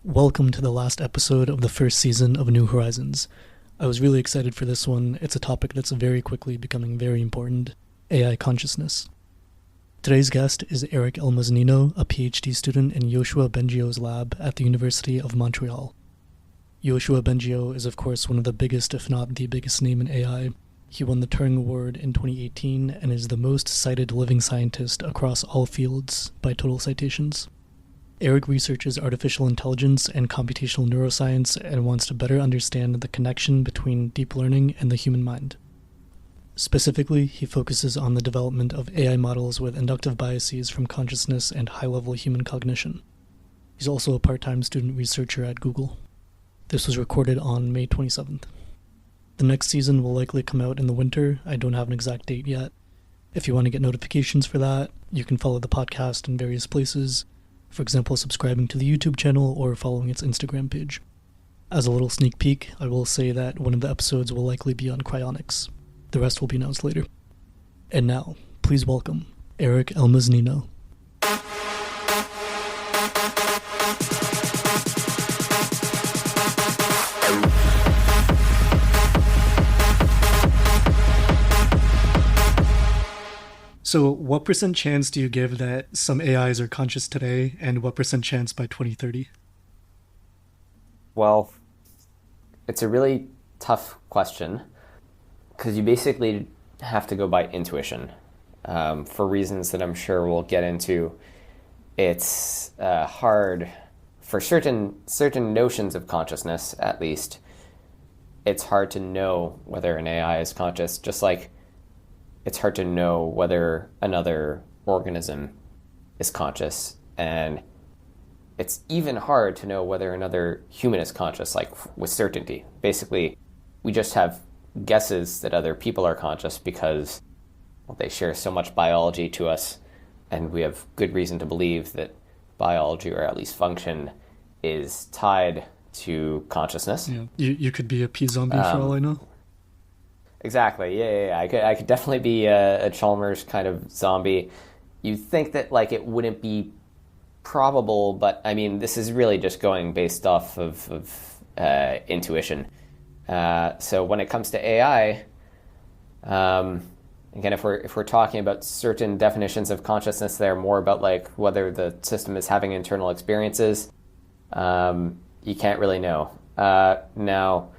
Welcome to the last episode of the first season of New Horizons. I was really excited for this one. It's a topic that's very quickly becoming very important: AI consciousness. Today's guest is Eric Elmoznino, a PhD student in Yoshua Bengio's lab at the University of Montreal. Yoshua Bengio is of course one of the biggest, if not the biggest name in AI. He won the Turing Award in 2018 and is the most cited living scientist across all fields by total citations. Eric researches artificial intelligence and computational neuroscience and wants to better understand the connection between deep learning and the human mind. Specifically, he focuses on the development of AI models with inductive biases from consciousness and high-level human cognition. He's also a part-time student researcher at Google. This was recorded on May 27th. The next season will likely come out in the winter. I don't have an exact date yet. If you want to get notifications for that, you can follow the podcast in various places. For example, subscribing to the YouTube channel or following its Instagram page. As a little sneak peek, I will say that one of the episodes will likely be on cryonics. The rest will be announced later. And now, please welcome Eric Elmoznino. So what % chance do you give that some AIs are conscious today, and what % chance by 2030? Well, it's a really tough question because you basically have to go by intuition for reasons that I'm sure we'll get into. It's hard for certain notions of consciousness, at least. It's hard to know whether an AI is conscious, just like it's hard to know whether another organism is conscious, and it's even hard to know whether another human is conscious, like with certainty. Basically, we just have guesses that other people are conscious because, well, they share so much biology to us, and we have good reason to believe that biology, or at least function, is tied to consciousness. Yeah. You could be a pea zombie for all I know. Exactly. Yeah. I could definitely be a Chalmers kind of zombie. You'd think that it wouldn't be probable, but I mean, this is really just going based off of intuition. So when it comes to AI, again, if we're talking about certain definitions of consciousness, they're more about whether the system is having internal experiences. You can't really know. Now,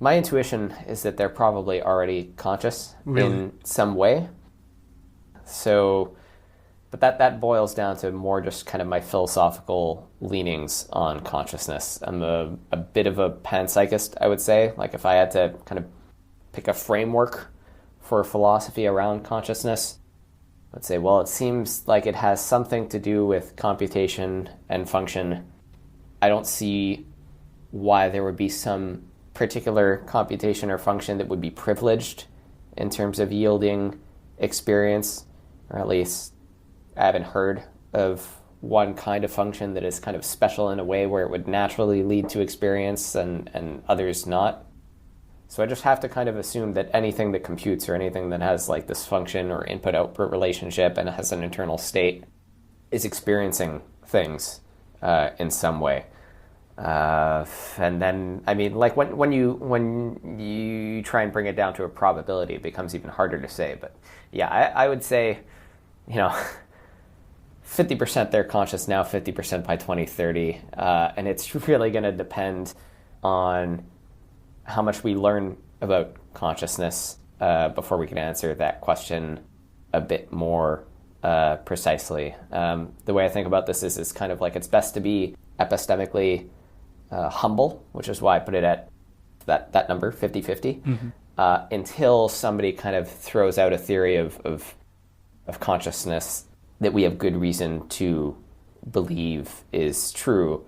my intuition is that they're probably already conscious in some way. So, but that boils down to more just kind of my philosophical leanings on consciousness. I'm a bit of a panpsychist, I would say. If I had to kind of pick a framework for philosophy around consciousness, I'd say, well, it seems like it has something to do with computation and function. I don't see why there would be some particular computation or function that would be privileged in terms of yielding experience, or at least I haven't heard of one kind of function that is kind of special in a way where it would naturally lead to experience and others not. So I just have to kind of assume that anything that computes, or anything that has this function or input-output relationship and has an internal state, is experiencing things in some way. And then, I mean, when you try and bring it down to a probability, it becomes even harder to say. But yeah, I would say, 50% they're conscious now, 50% by 2030. And it's really going to depend on how much we learn about consciousness before we can answer that question a bit more precisely. The way I think about this is kind of it's best to be epistemically humble, which is why I put it at that number, 50-50, until somebody kind of throws out a theory of consciousness that we have good reason to believe is true.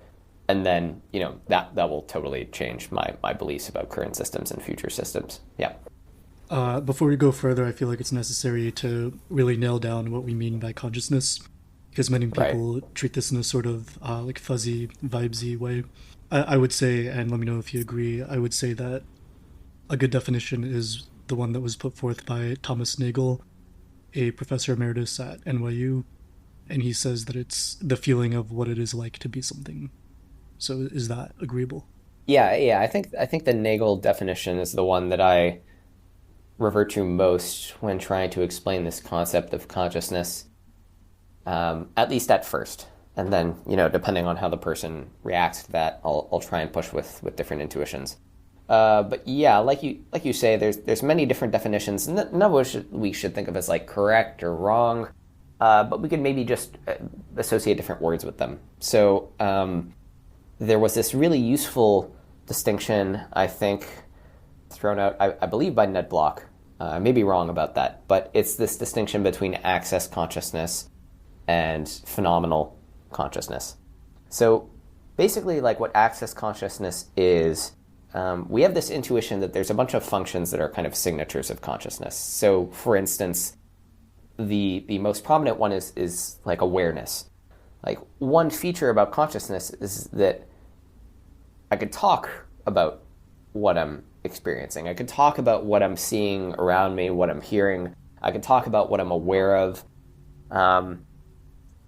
And then, that will totally change my beliefs about current systems and future systems. Yeah. Before we go further, I feel like it's necessary to really nail down what we mean by consciousness, because many people treat this in a sort of fuzzy, vibesy way. I would say, and let me know if you agree, I would say that a good definition is the one that was put forth by Thomas Nagel, a professor emeritus at NYU. and he says that it's the feeling of what it is like to be something. So is that agreeable? Yeah. I think the Nagel definition is the one that I revert to most when trying to explain this concept of consciousness, at least at first. And then, depending on how the person reacts to that, I'll try and push with different intuitions. But yeah, like you say, there's many different definitions, and none of which we should think of as like correct or wrong. But we could maybe just associate different words with them. So there was this really useful distinction, I think, thrown out, I believe, by Ned Block. I may be wrong about that, but it's this distinction between access consciousness and phenomenal consciousness. So basically, like what access consciousness is, we have this intuition that there's a bunch of functions that are kind of signatures of consciousness. So for instance, the most prominent one is like awareness. Like one feature about consciousness is that I could talk about what I'm experiencing. I could talk about what I'm seeing around me, what I'm hearing. I could talk about what I'm aware of.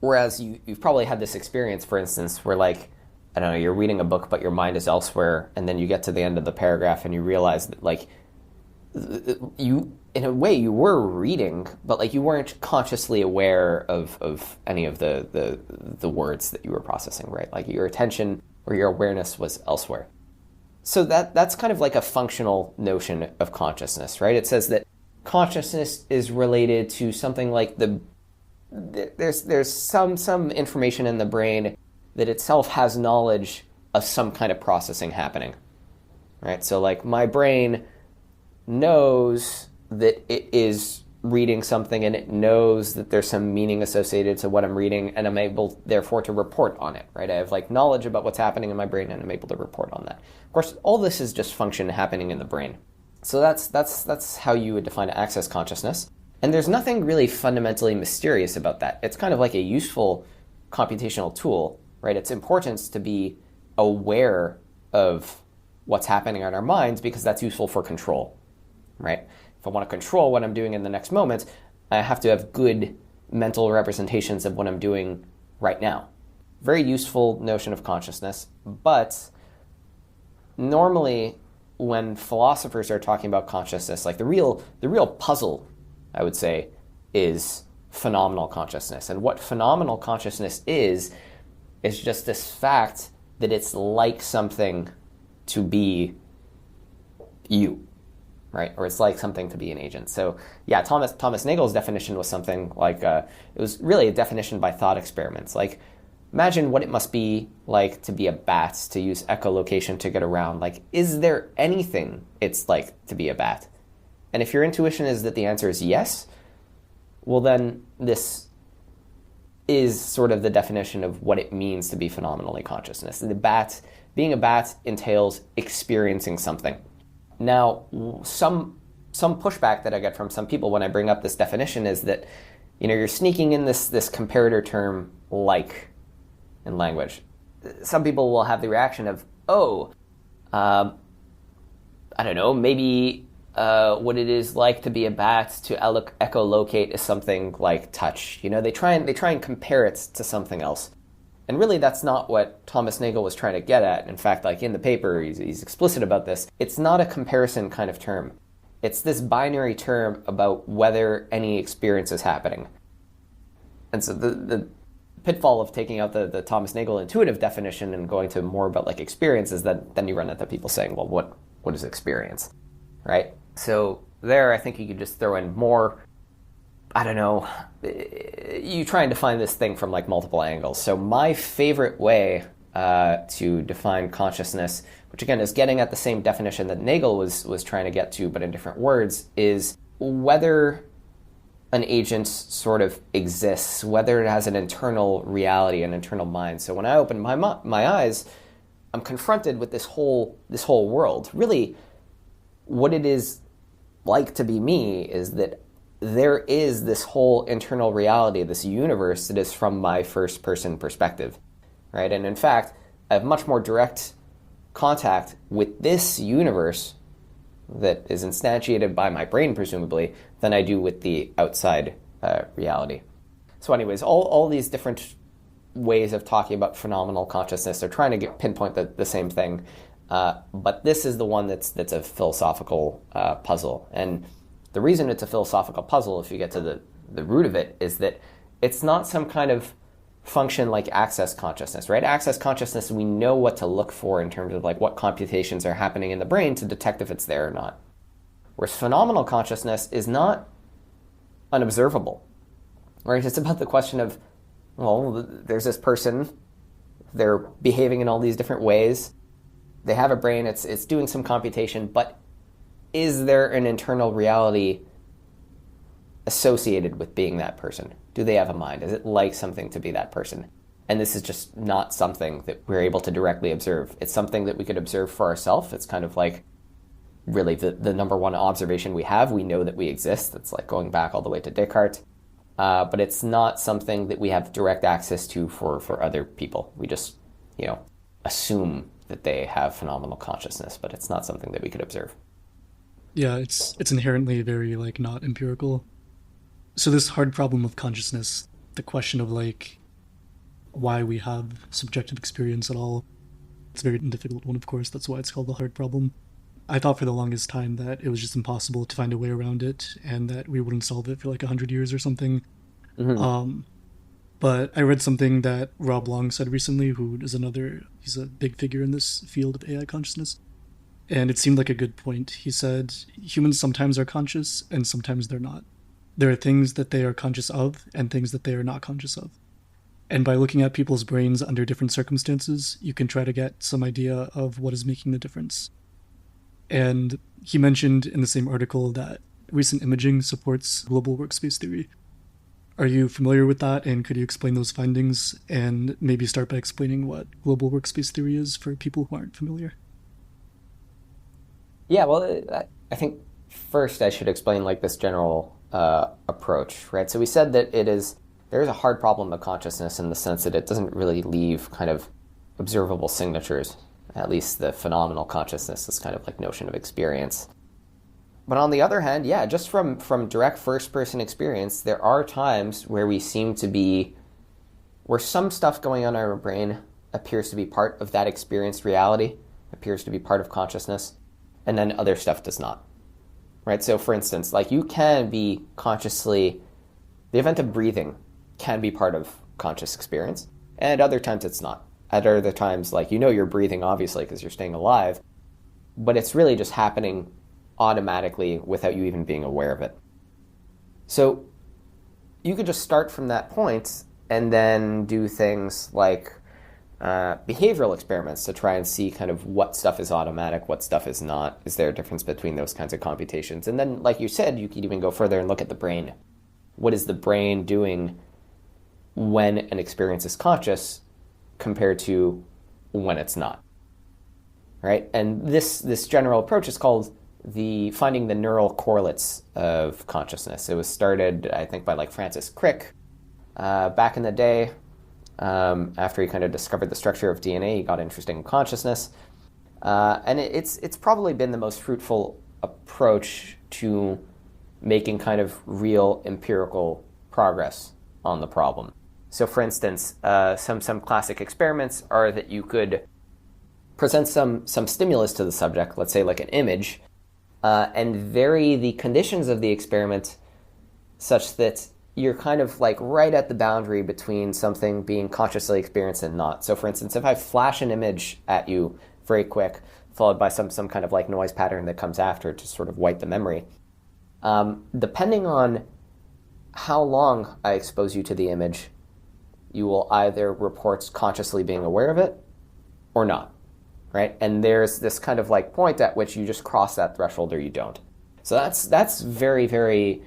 Whereas you've probably had this experience, for instance, where like, I don't know, you're reading a book, but your mind is elsewhere, and then you get to the end of the paragraph and you realize that like you, in a way, you were reading, but like you weren't consciously aware of any of the words that you were processing, right? Like your attention or your awareness was elsewhere. So that's kind of like a functional notion of consciousness, right? It says that consciousness is related to something like there's some information in the brain that itself has knowledge of some kind of processing happening, right? So like my brain knows that it is reading something, and it knows that there's some meaning associated to what I'm reading, and I'm able, therefore, to report on it, right? I have like knowledge about what's happening in my brain, and I'm able to report on that. Of course, all this is just function happening in the brain. So that's how you would define access consciousness. And there's nothing really fundamentally mysterious about that. It's kind of like a useful computational tool, right? It's important to be aware of what's happening in our minds because that's useful for control, right? If I want to control what I'm doing in the next moment, I have to have good mental representations of what I'm doing right now. Very useful notion of consciousness, but normally when philosophers are talking about consciousness, like the real puzzle, I would say, is phenomenal consciousness. And what phenomenal consciousness is just this fact that it's like something to be you, right? Or it's like something to be an agent. So yeah, Thomas Nagel's definition was something like, it was really a definition by thought experiments. Like, imagine what it must be like to be a bat, to use echolocation to get around. Like, is there anything it's like to be a bat? And if your intuition is that the answer is yes, well then this is sort of the definition of what it means to be phenomenally consciousness. Being a bat entails experiencing something. Now, some pushback that I get from some people when I bring up this definition is that, you're sneaking in this comparator term like in language. Some people will have the reaction of, I don't know, maybe what it is like to be a bat to echolocate is something like touch. They try and compare it to something else. And really, that's not what Thomas Nagel was trying to get at. In fact, like in the paper, he's explicit about this. It's not a comparison kind of term. It's this binary term about whether any experience is happening. And so the pitfall of taking out the Thomas Nagel intuitive definition and going to more about like experience is that then you run into people saying, well, what is experience, right? So there, I think you could just throw in more, I don't know, you try and define this thing from like multiple angles. So my favorite way to define consciousness, which again is getting at the same definition that Nagel was trying to get to, but in different words, is whether an agent sort of exists, whether it has an internal reality, an internal mind. So when I open my eyes, I'm confronted with this whole world. Really, what it is like to be me is that there is this whole internal reality, this universe that is from my first person perspective, right? And in fact, I have much more direct contact with this universe that is instantiated by my brain, presumably, than I do with the outside reality. So anyways, all these different ways of talking about phenomenal consciousness are trying to pinpoint the same thing. But this is the one that's a philosophical puzzle. And the reason it's a philosophical puzzle, if you get to the root of it, is that it's not some kind of function like access consciousness, right? Access consciousness, we know what to look for in terms of like what computations are happening in the brain to detect if it's there or not. Whereas phenomenal consciousness is not unobservable, right? It's about the question of, well, there's this person, they're behaving in all these different ways, they have a brain, it's doing some computation, but is there an internal reality associated with being that person? Do they have a mind? Is it like something to be that person? And this is just not something that we're able to directly observe. It's something that we could observe for ourselves. It's kind of like really the number one observation we have. We know that we exist. It's like going back all the way to Descartes. But it's not something that we have direct access to for other people. We just, assume that they have phenomenal consciousness, but it's not something that we could observe. Yeah, it's inherently very not empirical. So this hard problem of consciousness, the question of why we have subjective experience at all, it's a very difficult one, of course. That's why it's called the hard problem. I thought for the longest time that it was just impossible to find a way around it and that we wouldn't solve it for 100 years or something. Mm-hmm. But I read something that Rob Long said recently, he's a big figure in this field of AI consciousness. And it seemed like a good point. He said, humans sometimes are conscious and sometimes they're not. There are things that they are conscious of and things that they are not conscious of. And by looking at people's brains under different circumstances, you can try to get some idea of what is making the difference. And he mentioned in the same article that recent imaging supports global workspace theory. Are you familiar with that? And could you explain those findings and maybe start by explaining what global workspace theory is for people who aren't familiar? Yeah, well, I think first I should explain this general approach, right? So we said that there is a hard problem of consciousness in the sense that it doesn't really leave kind of observable signatures, at least the phenomenal consciousness, this kind of notion of experience. But on the other hand, yeah, just from direct first-person experience, there are times where where some stuff going on in our brain appears to be part of that experienced reality, appears to be part of consciousness, and then other stuff does not. Right? So for instance, you can be consciously, the event of breathing can be part of conscious experience, and at other times it's not. At other times, you're breathing obviously because you're staying alive, but it's really just happening automatically without you even being aware of it. So you could just start from that point and then do things like behavioral experiments to try and see kind of what stuff is automatic, what stuff is not. Is there a difference between those kinds of computations? And then, like you said, you could even go further and look at the brain. What is the brain doing when an experience is conscious compared to when it's not? Right? And this general approach is called finding the neural correlates of consciousness. It was started, I think, by Francis Crick back in the day. After he kind of discovered the structure of DNA, he got interested in consciousness. And it's probably been the most fruitful approach to making kind of real empirical progress on the problem. So for instance, some classic experiments are that you could present some stimulus to the subject, let's say an image, and vary the conditions of the experiment such that you're kind of right at the boundary between something being consciously experienced and not. So for instance, if I flash an image at you very quick, followed by some kind of noise pattern that comes after to sort of wipe the memory, depending on how long I expose you to the image, you will either report consciously being aware of it or not, right? And there's this kind of point at which you just cross that threshold or you don't. So that's very, very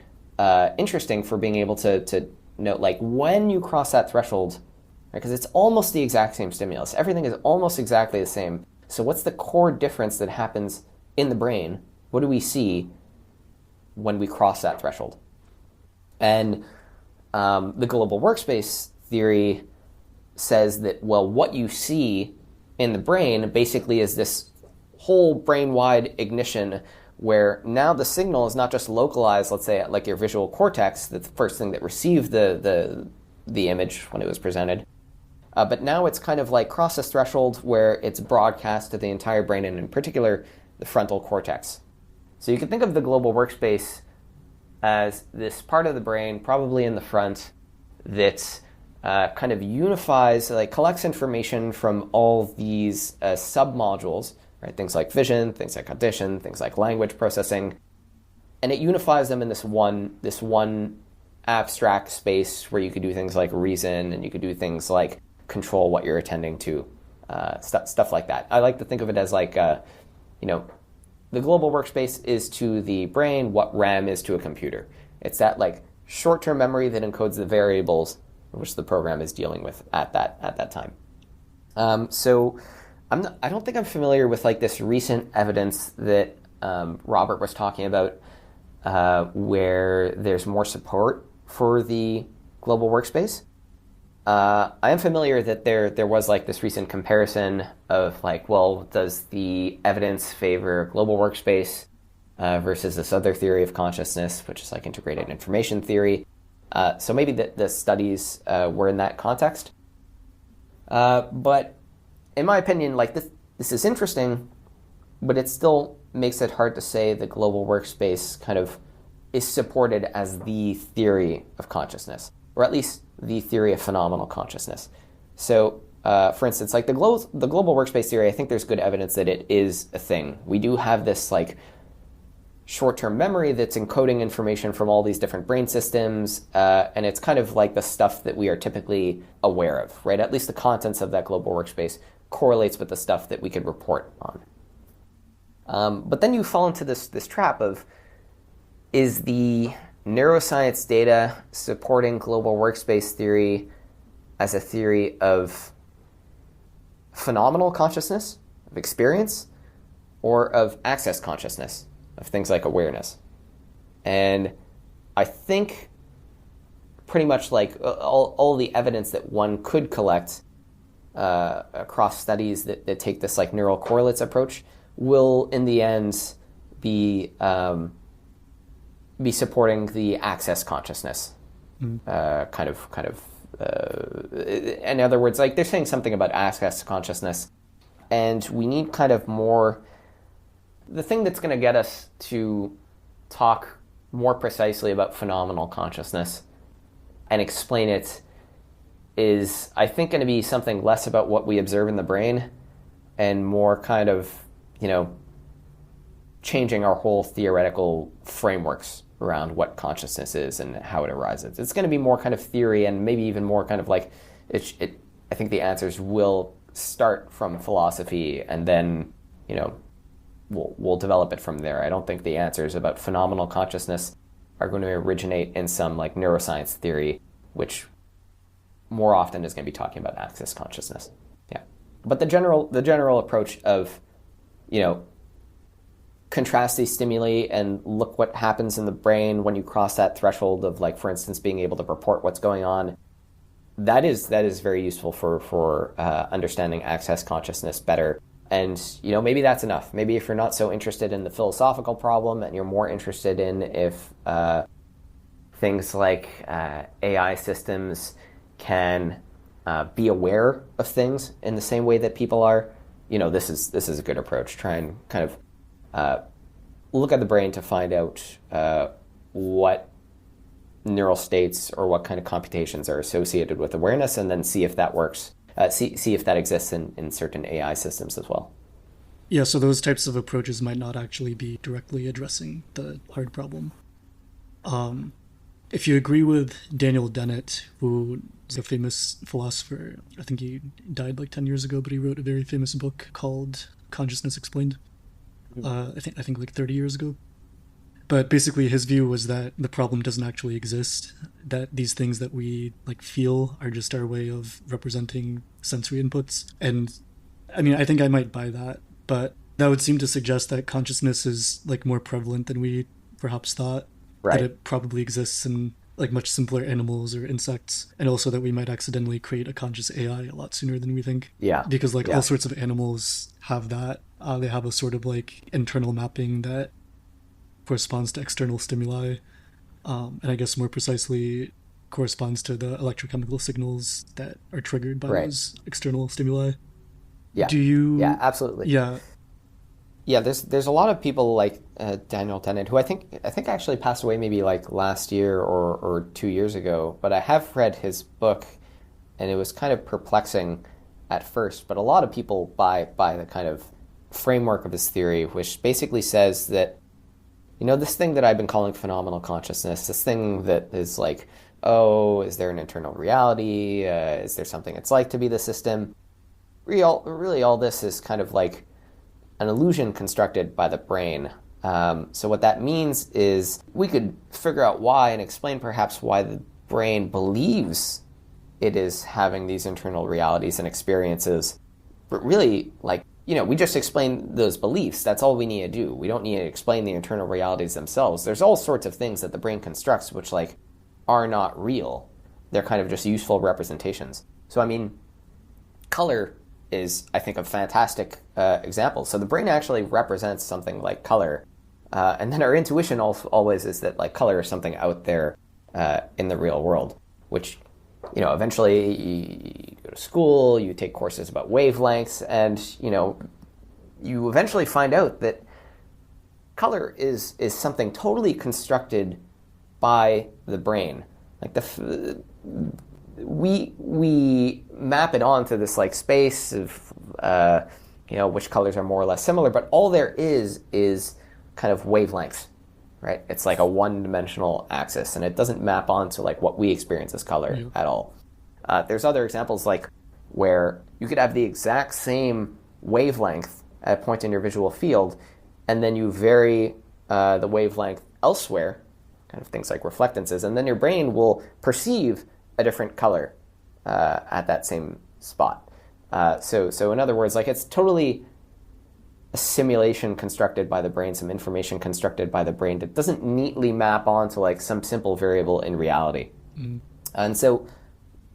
interesting for being able to note when you cross that threshold, because it's almost the exact same stimulus. Everything is almost exactly the same. So what's the core difference that happens in the brain? What do we see when we cross that threshold? And the global workspace theory says that, well, what you see in the brain basically is this whole brain-wide ignition where now the signal is not just localized, let's say, at your visual cortex, that's the first thing that received the the image when it was presented. But now it's kind of like crossed this threshold where it's broadcast to the entire brain, and in particular, the frontal cortex. So you can think of the global workspace as this part of the brain, probably in the front, that kind of unifies, like collects information from all these sub-modules, right? Things like vision, things like audition, things like language processing, and it unifies them in this one abstract space where you could do things like reason, and you could do things like control what you're attending to, stuff like that. I like to think of it as like, the global workspace is to the brain what RAM is to a computer. It's that like short-term memory that encodes the variables which the program is dealing with at that time. So I don't think I'm familiar with like this recent evidence that Robert was talking about, where there's more support for the global workspace. I am familiar that there was like this recent comparison of like, well, does the evidence favor global workspace versus this other theory of consciousness, which is like integrated information theory. So maybe the studies were in that context. But in my opinion, like this is interesting, but it still makes it hard to say the global workspace kind of is supported as the theory of consciousness, or at least the theory of phenomenal consciousness. So, for instance, like the global workspace theory, I think there's good evidence that it is a thing. We do have this like short-term memory that's encoding information from all these different brain systems, and it's kind of like the stuff that we are typically aware of, right? At least the contents of that global workspace correlates with the stuff that we could report on. But then you fall into this trap of, is the neuroscience data supporting global workspace theory as a theory of phenomenal consciousness, of experience, or of access consciousness, of things like awareness? And I think pretty much like all the evidence that one could collect across studies that take this like neural correlates approach will in the end be supporting the access consciousness kind of. In other words, like they're saying something about access consciousness, and we need kind of more. The thing that's going to get us to talk more precisely about phenomenal consciousness and explain it is, I think, going to be something less about what we observe in the brain and more kind of, changing our whole theoretical frameworks around what consciousness is and how it arises. It's going to be more kind of theory, and maybe even more kind of like I think the answers will start from philosophy, and then we'll develop it from there. I don't think the answers about phenomenal consciousness are going to originate in some like neuroscience theory, which more often is going to be talking about access consciousness. Yeah, but the general approach of contrast these stimuli and look what happens in the brain when you cross that threshold of, like, for instance, being able to report what's going on. That is very useful for understanding access consciousness better. And, maybe that's enough. Maybe if you're not so interested in the philosophical problem and you're more interested in if things like AI systems can be aware of things in the same way that people are, this is a good approach. Try and kind of look at the brain to find out what neural states or what kind of computations are associated with awareness, and then see if that works. See if that exists in certain AI systems as well. Yeah, so those types of approaches might not actually be directly addressing the hard problem. If you agree with Daniel Dennett, who is a famous philosopher, I think he died like 10 years ago, but he wrote a very famous book called Consciousness Explained. I think like 30 years ago. But basically his view was that the problem doesn't actually exist, that these things that we like feel are just our way of representing sensory inputs. And I mean, I think I might buy that, but that would seem to suggest that consciousness is like more prevalent than we perhaps thought. Right. That it probably exists in like much simpler animals or insects, and also that we might accidentally create a conscious AI a lot sooner than we think. Yeah. Because like all sorts of animals have that. They have a sort of like internal mapping that corresponds to external stimuli. And I guess more precisely, corresponds to the electrochemical signals that are triggered by Right. those external stimuli. Yeah. Do you? Yeah, absolutely. Yeah. Yeah, there's a lot of people like Daniel Dennett, who I think actually passed away maybe like last year or 2 years ago. But I have read his book, and it was kind of perplexing at first. But a lot of people buy the kind of framework of his theory, which basically says that, this thing that I've been calling phenomenal consciousness, this thing that is like, oh, is there an internal reality? Is there something it's like to be the system? Really, all this is kind of like an illusion constructed by the brain. So what that means is we could figure out why and explain perhaps why the brain believes it is having these internal realities and experiences. But really, we just explain those beliefs. That's all we need to do. We don't need to explain the internal realities themselves. There's all sorts of things that the brain constructs which are not real. They're kind of just useful representations. So color is, I think, a fantastic example. So the brain actually represents something like color. And then our intuition always is that color is something out there in the real world, which, eventually you go to school, you take courses about wavelengths, and, you eventually find out that color is something totally constructed by the brain. We map it onto this space of which colors are more or less similar, but all there is kind of wavelengths, right? It's like a one-dimensional axis, and it doesn't map onto what we experience as color at all. There's other examples where you could have the exact same wavelength at a point in your visual field, and then you vary the wavelength elsewhere, kind of things like reflectances, and then your brain will perceive a different color at that same spot. So in other words, it's totally a simulation constructed by the brain, some information constructed by the brain that doesn't neatly map onto some simple variable in reality. And so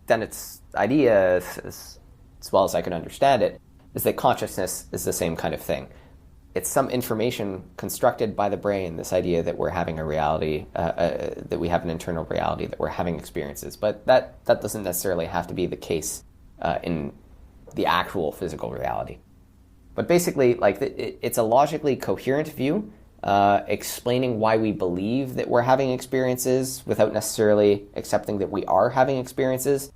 then its idea, as well as I can understand it, is that consciousness is the same kind of thing. It's some information constructed by the brain, this idea that we're having a reality, that we have an internal reality, that we're having experiences. But that doesn't necessarily have to be the case in the actual physical reality. But basically, it's a logically coherent view, explaining why we believe that we're having experiences without necessarily accepting that we are having experiences.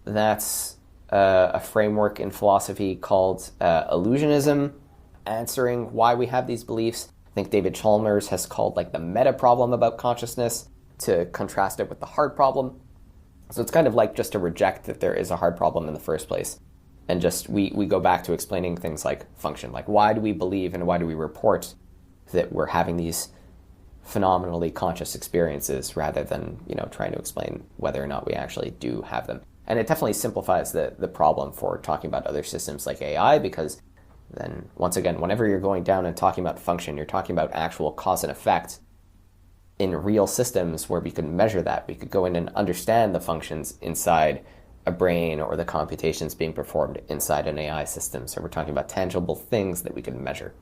That's a framework in philosophy called illusionism, answering why we have these beliefs. I think David Chalmers has called the meta problem about consciousness to contrast it with the hard problem. So it's kind of just to reject that there is a hard problem in the first place. And just we go back to explaining things like function, why do we believe and why do we report that we're having these phenomenally conscious experiences rather than trying to explain whether or not we actually do have them. And it definitely simplifies the problem for talking about other systems like AI, because then once again, whenever you're going down and talking about function, you're talking about actual cause and effect in real systems where we could measure that. We could go in and understand the functions inside a brain or the computations being performed inside an AI system. So we're talking about tangible things that we can measure.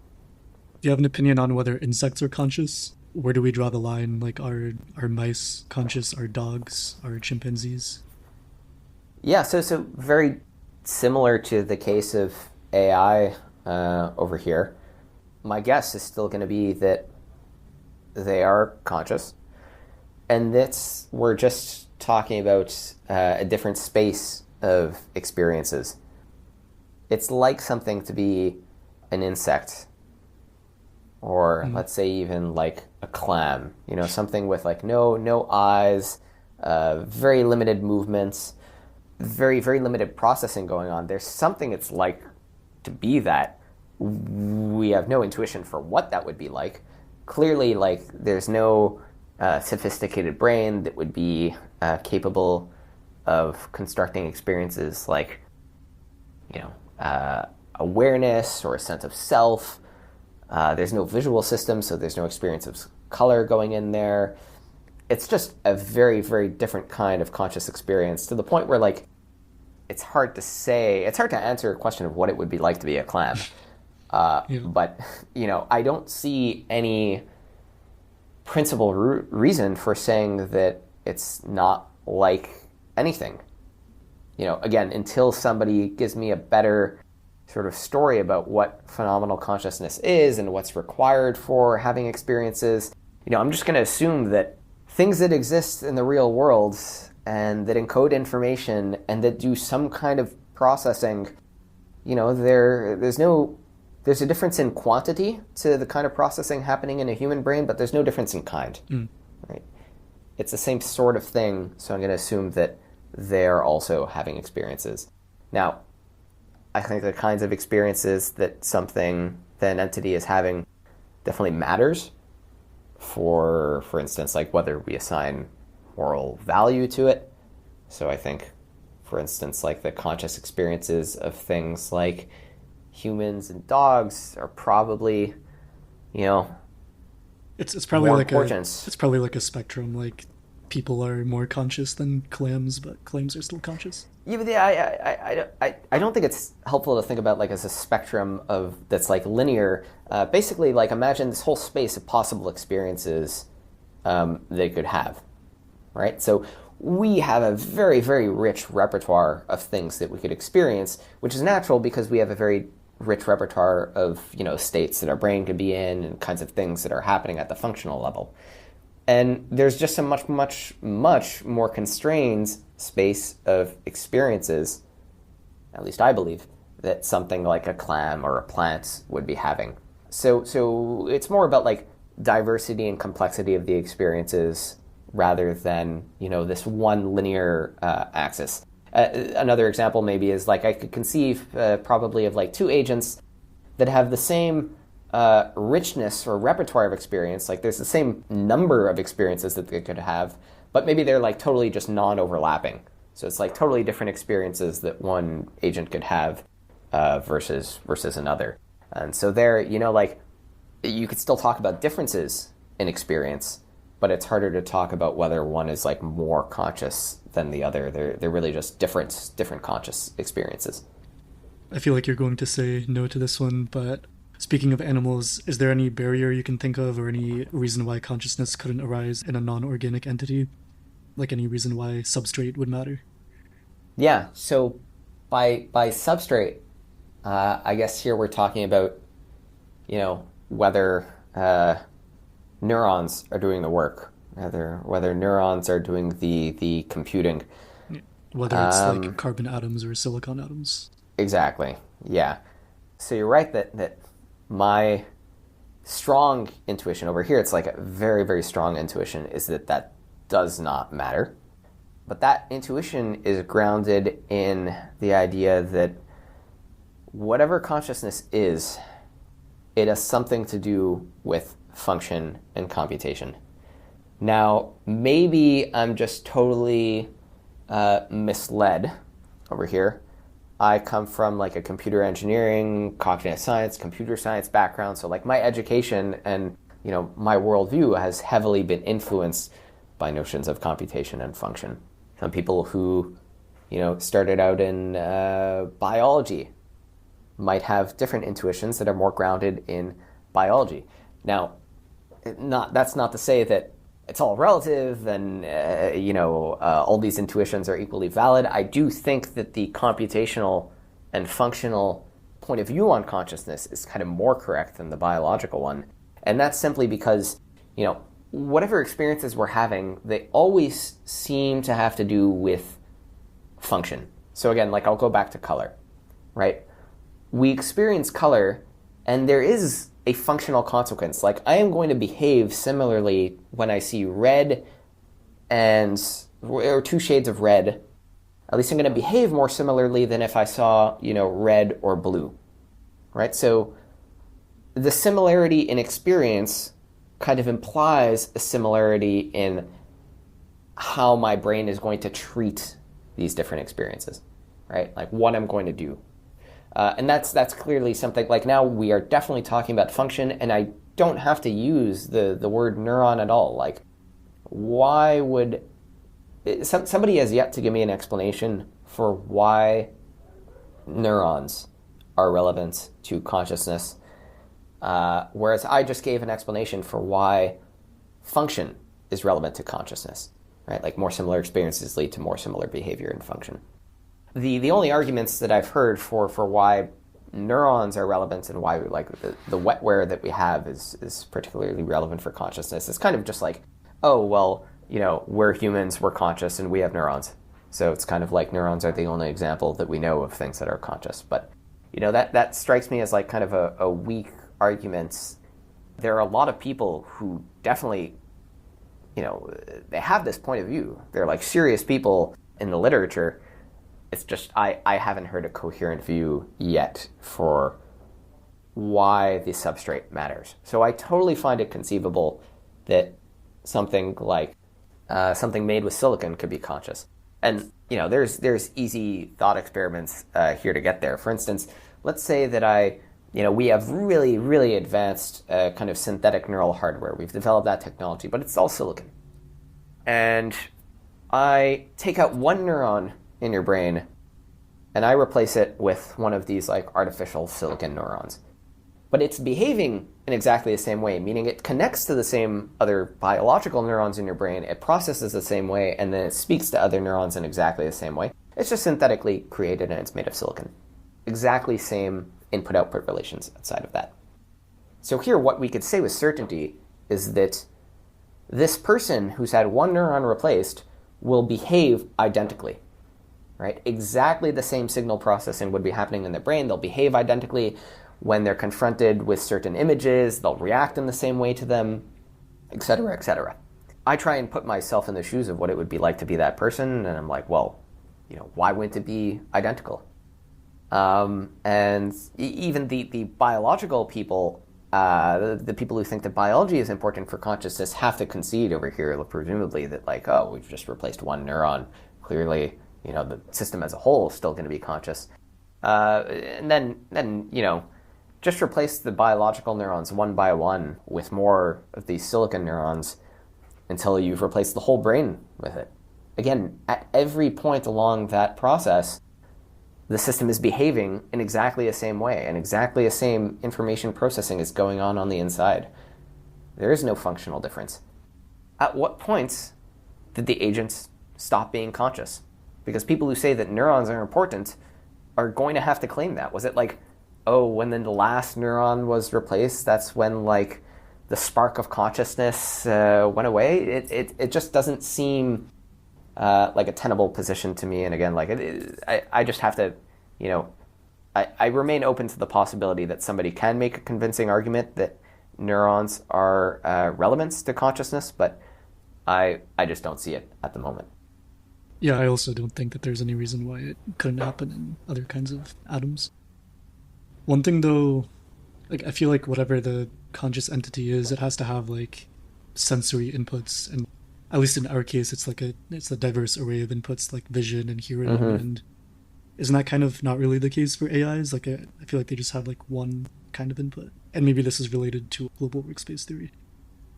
Do you have an opinion on whether insects are conscious? Where do we draw the line? Are mice conscious? Are dogs? Are chimpanzees? Yeah, so very similar to the case of AI over here. My guess is still going to be that they are conscious, and that we're just talking about a different space of experiences. It's like something to be an insect, or let's say even a clam, something with no eyes, very limited movements, very, very limited processing going on. There's something it's like to be that. We have no intuition for what that would be like. Clearly, there's no sophisticated brain that would be capable of constructing experiences awareness or a sense of self. There's no visual system, so there's no experience of color going in there. It's just a very, very different kind of conscious experience, to the point where it's hard to answer a question of what it would be like to be a clam. But I don't see any principal reason for saying that it's not like anything. Again, until somebody gives me a better sort of story about what phenomenal consciousness is and what's required for having experiences, I'm just going to assume that things that exist in the real world and that encode information and that do some kind of processing, there's a difference in quantity to the kind of processing happening in a human brain, but there's no difference in kind, right? It's the same sort of thing, so I'm going to assume that they're also having experiences. Now, I think the kinds of experiences that an entity is having definitely matters for instance, like whether we assign moral value to it. So I think, for instance, like the conscious experiences of things like humans and dogs are probably, it's probably more like important. It's probably like a spectrum. Like people are more conscious than clams, but clams are still conscious. Yeah, but I don't think it's helpful to think about like as a spectrum that's like linear. Basically, like imagine this whole space of possible experiences they could have, right? So we have a very, very rich repertoire of things that we could experience, which is natural because we have a very rich repertoire of states that our brain could be in and kinds of things that are happening at the functional level. And there's just a much, much, much more constrained space of experiences, at least I believe, that something like a clam or a plant would be having. So it's more about like diversity and complexity of the experiences rather than, this one linear axis. Another example maybe is like I could conceive probably of like two agents that have the same richness or repertoire of experience. Like there's the same number of experiences that they could have, but maybe they're like totally just non-overlapping. So it's like totally different experiences that one agent could have versus another. And so there, like you could still talk about differences in experience, but it's harder to talk about whether one is like more conscious than the other. They're really just different conscious experiences. I feel like you're going to say no to this one, but speaking of animals, is there any barrier you can think of or any reason why consciousness couldn't arise in a non-organic entity? Like any reason why substrate would matter? Yeah, so by substrate, I guess here we're talking about, whether neurons are doing the work, whether neurons are doing the computing. Whether it's like carbon atoms or silicon atoms. Exactly, yeah. So you're right that my strong intuition over here, it's like a very, very strong intuition, is that does not matter. But that intuition is grounded in the idea that whatever consciousness is, it has something to do with function and computation. Now, maybe I'm just totally misled over here. I come from like a computer engineering, cognitive science, computer science background. So like my education and, my worldview has heavily been influenced by notions of computation and function. Some people who, started out in biology might have different intuitions that are more grounded in biology. Now, that's not to say that it's all relative and, all these intuitions are equally valid. I do think that the computational and functional point of view on consciousness is kind of more correct than the biological one. And that's simply because, whatever experiences we're having, they always seem to have to do with function. So again, like I'll go back to color, right? We experience color and there is a functional consequence. Like I am going to behave similarly when I see red or two shades of red. At least I'm going to behave more similarly than if I saw, red or blue, right? So the similarity in experience kind of implies a similarity in how my brain is going to treat these different experiences, right? Like what I'm going to do. And that's clearly something, like now we are definitely talking about function, and I don't have to use the word neuron at all. Like, why would... Somebody has yet to give me an explanation for why neurons are relevant to consciousness, whereas I just gave an explanation for why function is relevant to consciousness. right? Like more similar experiences lead to more similar behavior and function. The only arguments that I've heard for why neurons are relevant and why like the wetware that we have is particularly relevant for consciousness is kind of just like, oh, well, we're humans, we're conscious, and we have neurons. So it's kind of like neurons are the only example that we know of things that are conscious. But, that strikes me as like kind of a weak argument. There are a lot of people who definitely, they have this point of view. They're like serious people in the literature. It's just I haven't heard a coherent view yet for why the substrate matters. So I totally find it conceivable that something like something made with silicon could be conscious. And there's easy thought experiments here to get there. For instance, let's say that we have really, really advanced kind of synthetic neural hardware. We've developed that technology, but it's all silicon. And I take out one neuron in your brain, and I replace it with one of these like artificial silicon neurons. But it's behaving in exactly the same way, meaning it connects to the same other biological neurons in your brain, it processes the same way, and then it speaks to other neurons in exactly the same way. It's just synthetically created and it's made of silicon. Exactly same input-output relations outside of that. So here what we could say with certainty is that this person who's had one neuron replaced will behave identically. Right? Exactly the same signal processing would be happening in their brain. They'll behave identically when they're confronted with certain images. They'll react in the same way to them, etc., etc. I try and put myself in the shoes of what it would be like to be that person, and I'm like, well, why wouldn't it be identical? And even the biological people, the people who think that biology is important for consciousness have to concede over here, presumably, that like, oh, we've just replaced one neuron. Clearly, the system as a whole is still going to be conscious. And then, just replace the biological neurons one by one with more of these silicon neurons until you've replaced the whole brain with it. Again, at every point along that process, the system is behaving in exactly the same way, and exactly the same information processing is going on the inside. There is no functional difference. At what points did the agents stop being conscious? Because people who say that neurons are important are going to have to claim that. Was it like, oh, when then the last neuron was replaced, that's when like the spark of consciousness went away? It just doesn't seem like a tenable position to me. And again, like I just have to, I remain open to the possibility that somebody can make a convincing argument that neurons are relevant to consciousness, but I just don't see it at the moment. Yeah, I also don't think that there's any reason why it couldn't happen in other kinds of atoms. One thing though, like I feel like whatever the conscious entity is, it has to have like sensory inputs, and at least in our case, it's a diverse array of inputs like vision and hearing, and isn't that kind of not really the case for AIs? Like I feel like they just have like one kind of input, and maybe this is related to global workspace theory.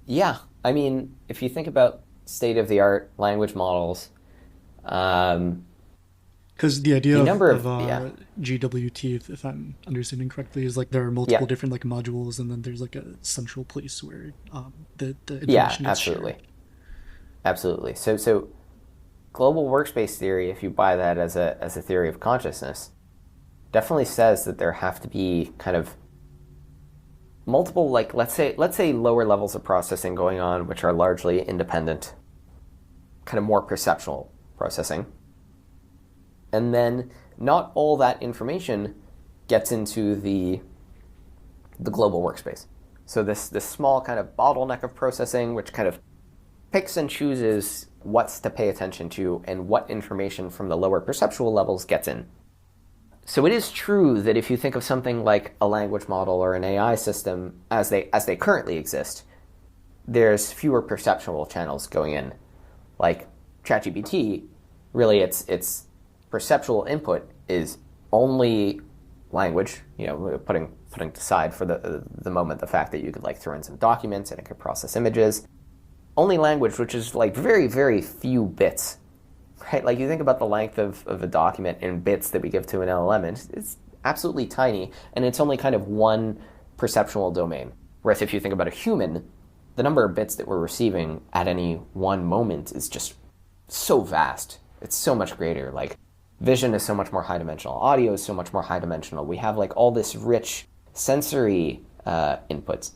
Yeah, I mean, if you think about state-of-the-art language models. Because the idea of GWT, if I'm understanding correctly, is like there are multiple different like modules, and then there's like a central place where the information is shared. Absolutely. So global workspace theory, if you buy that as a theory of consciousness, definitely says that there have to be kind of multiple, like let's say lower levels of processing going on, which are largely independent, kind of more perceptual processing. And then not all that information gets into the global workspace. So this small kind of bottleneck of processing, which kind of picks and chooses what's to pay attention to and what information from the lower perceptual levels gets in. So it is true that if you think of something like a language model or an AI system as they currently exist, there's fewer perceptual channels going in. Like ChatGPT, really its perceptual input is only language, putting aside for the moment the fact that you could like throw in some documents and it could process images. Only language, which is like very, very few bits, right? Like you think about the length of a document in bits that we give to an LLM, it's absolutely tiny, and it's only kind of one perceptual domain. Whereas if you think about a human, the number of bits that we're receiving at any one moment is just so vast. It's so much greater. Like vision is so much more high dimensional. Audio is so much more high dimensional. We have like all this rich sensory inputs.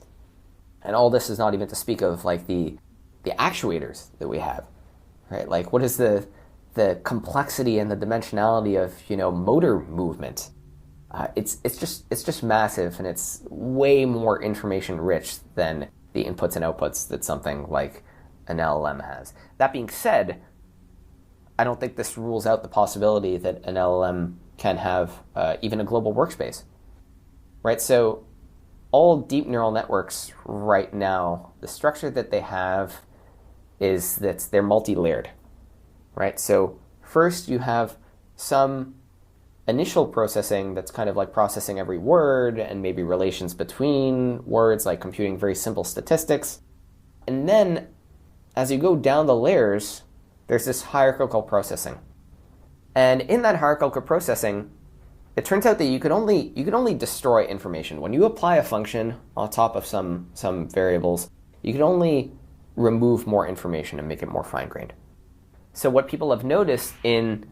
And all this is not even to speak of like the actuators that we have, right? Like what is the complexity and the dimensionality of, motor movement? It's just massive, and it's way more information rich than the inputs and outputs that something like an LLM has. That being said, I don't think this rules out the possibility that an LLM can have even a global workspace, right? So all deep neural networks right now, the structure that they have is that they're multi-layered, right? So first you have some initial processing that's kind of like processing every word and maybe relations between words, like computing very simple statistics. And then as you go down the layers, there's this hierarchical processing. And in that hierarchical processing, it turns out that you can only destroy information. When you apply a function on top of some variables, you can only remove more information and make it more fine-grained. So what people have noticed in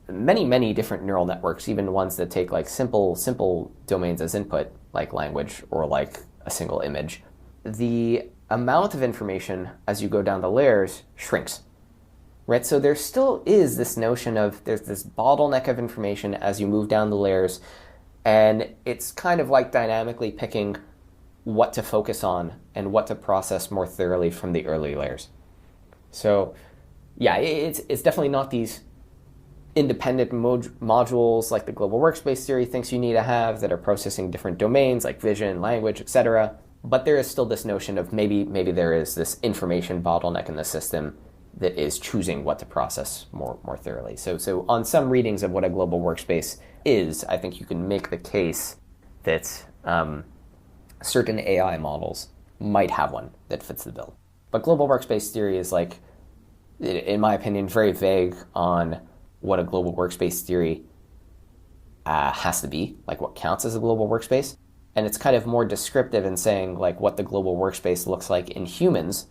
many, many different neural networks, even ones that take like simple domains as input, like language or like a single image, the amount of information as you go down the layers shrinks. Right, so there still is this notion of there's this bottleneck of information as you move down the layers, and it's kind of like dynamically picking what to focus on and what to process more thoroughly from the early layers. So yeah, it's definitely not these independent modules like the global workspace theory thinks you need to have that are processing different domains like vision, language, etc. But there is still this notion of maybe there is this information bottleneck in the system that is choosing what to process more thoroughly. So on some readings of what a global workspace is, I think you can make the case that certain AI models might have one that fits the bill. But global workspace theory is, like, in my opinion, very vague on what a global workspace theory has to be, like what counts as a global workspace. And it's kind of more descriptive in saying like what the global workspace looks like in humans.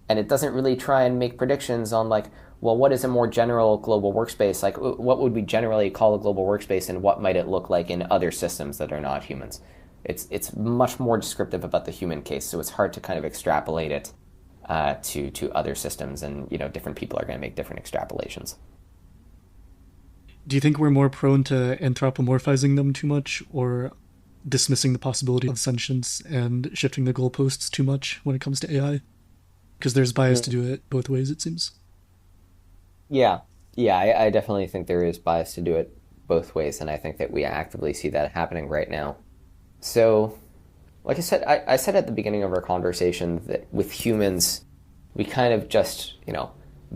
And it doesn't really try and make predictions on like, well, what is a more general global workspace? Like what would we generally call a global workspace and what might it look like in other systems that are not humans? It's much more descriptive about the human case. So it's hard to kind of extrapolate it to other systems, and different people are going to make different extrapolations. Do you think we're more prone to anthropomorphizing them too much, or dismissing the possibility of sentience and shifting the goalposts too much when it comes to AI? Because there's bias to do it both ways, it seems. Yeah, I definitely think there is bias to do it both ways, and I think that we actively see that happening right now. So, like I said, I said at the beginning of our conversation that with humans, we kind of just,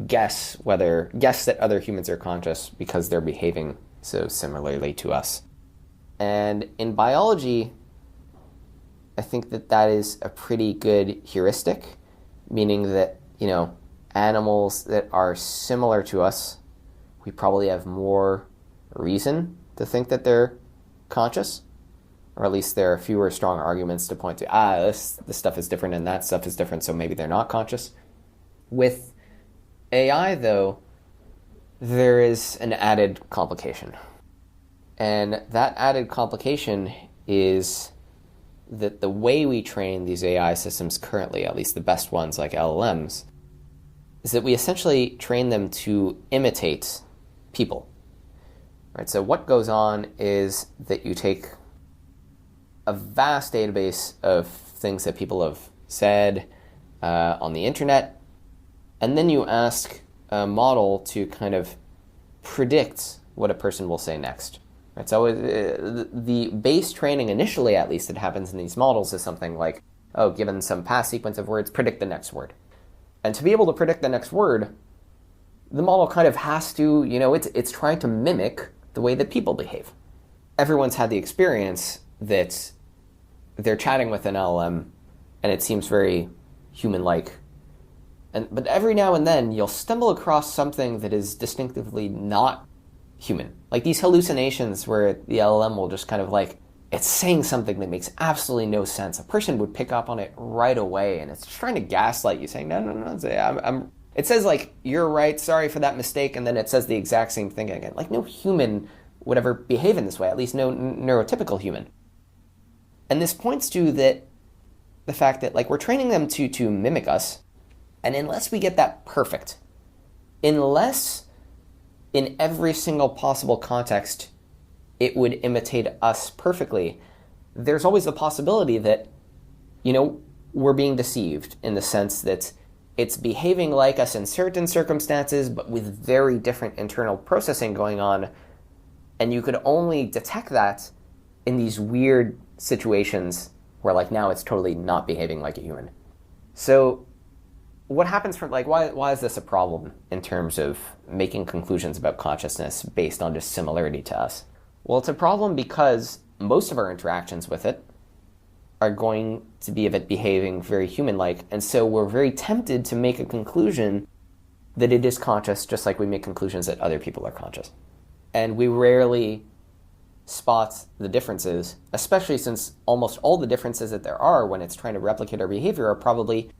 guess that other humans are conscious because they're behaving so similarly to us. And in biology, I think that is a pretty good heuristic, meaning that, animals that are similar to us, we probably have more reason to think that they're conscious, or at least there are fewer strong arguments to point to, this stuff is different and that stuff is different, so maybe they're not conscious. With AI, though, there is an added complication. And that added complication is that the way we train these AI systems currently, at least the best ones like LLMs, is that we essentially train them to imitate people. Right? So what goes on is that you take a vast database of things that people have said on the internet, and then you ask a model to kind of predict what a person will say next. Right? So the base training initially, at least, that happens in these models is something like, given some past sequence of words, predict the next word. And to be able to predict the next word, the model kind of has to, it's trying to mimic the way that people behave. Everyone's had the experience that they're chatting with an LLM and it seems very human-like. But every now and then you'll stumble across something that is distinctively not human. Like these hallucinations where the LLM will just kind of like, it's saying something that makes absolutely no sense. A person would pick up on it right away, and it's trying to gaslight you, saying, no, It says, like, you're right, sorry for that mistake, and then it says the exact same thing again. Like, no human would ever behave in this way, at least no neurotypical human. And this points to the fact that, like, we're training them to mimic us, and unless we get that perfect, unless in every single possible context it would imitate us perfectly, there's always the possibility that, we're being deceived in the sense that it's behaving like us in certain circumstances, but with very different internal processing going on. And you could only detect that in these weird situations where, like, now it's totally not behaving like a human. So what happens from, like, why is this a problem in terms of making conclusions about consciousness based on just similarity to us? Well, it's a problem because most of our interactions with it are going to be of it behaving very human-like, and so we're very tempted to make a conclusion that it is conscious, just like we make conclusions that other people are conscious. And we rarely spot the differences, especially since almost all the differences that there are when it's trying to replicate our behavior are probably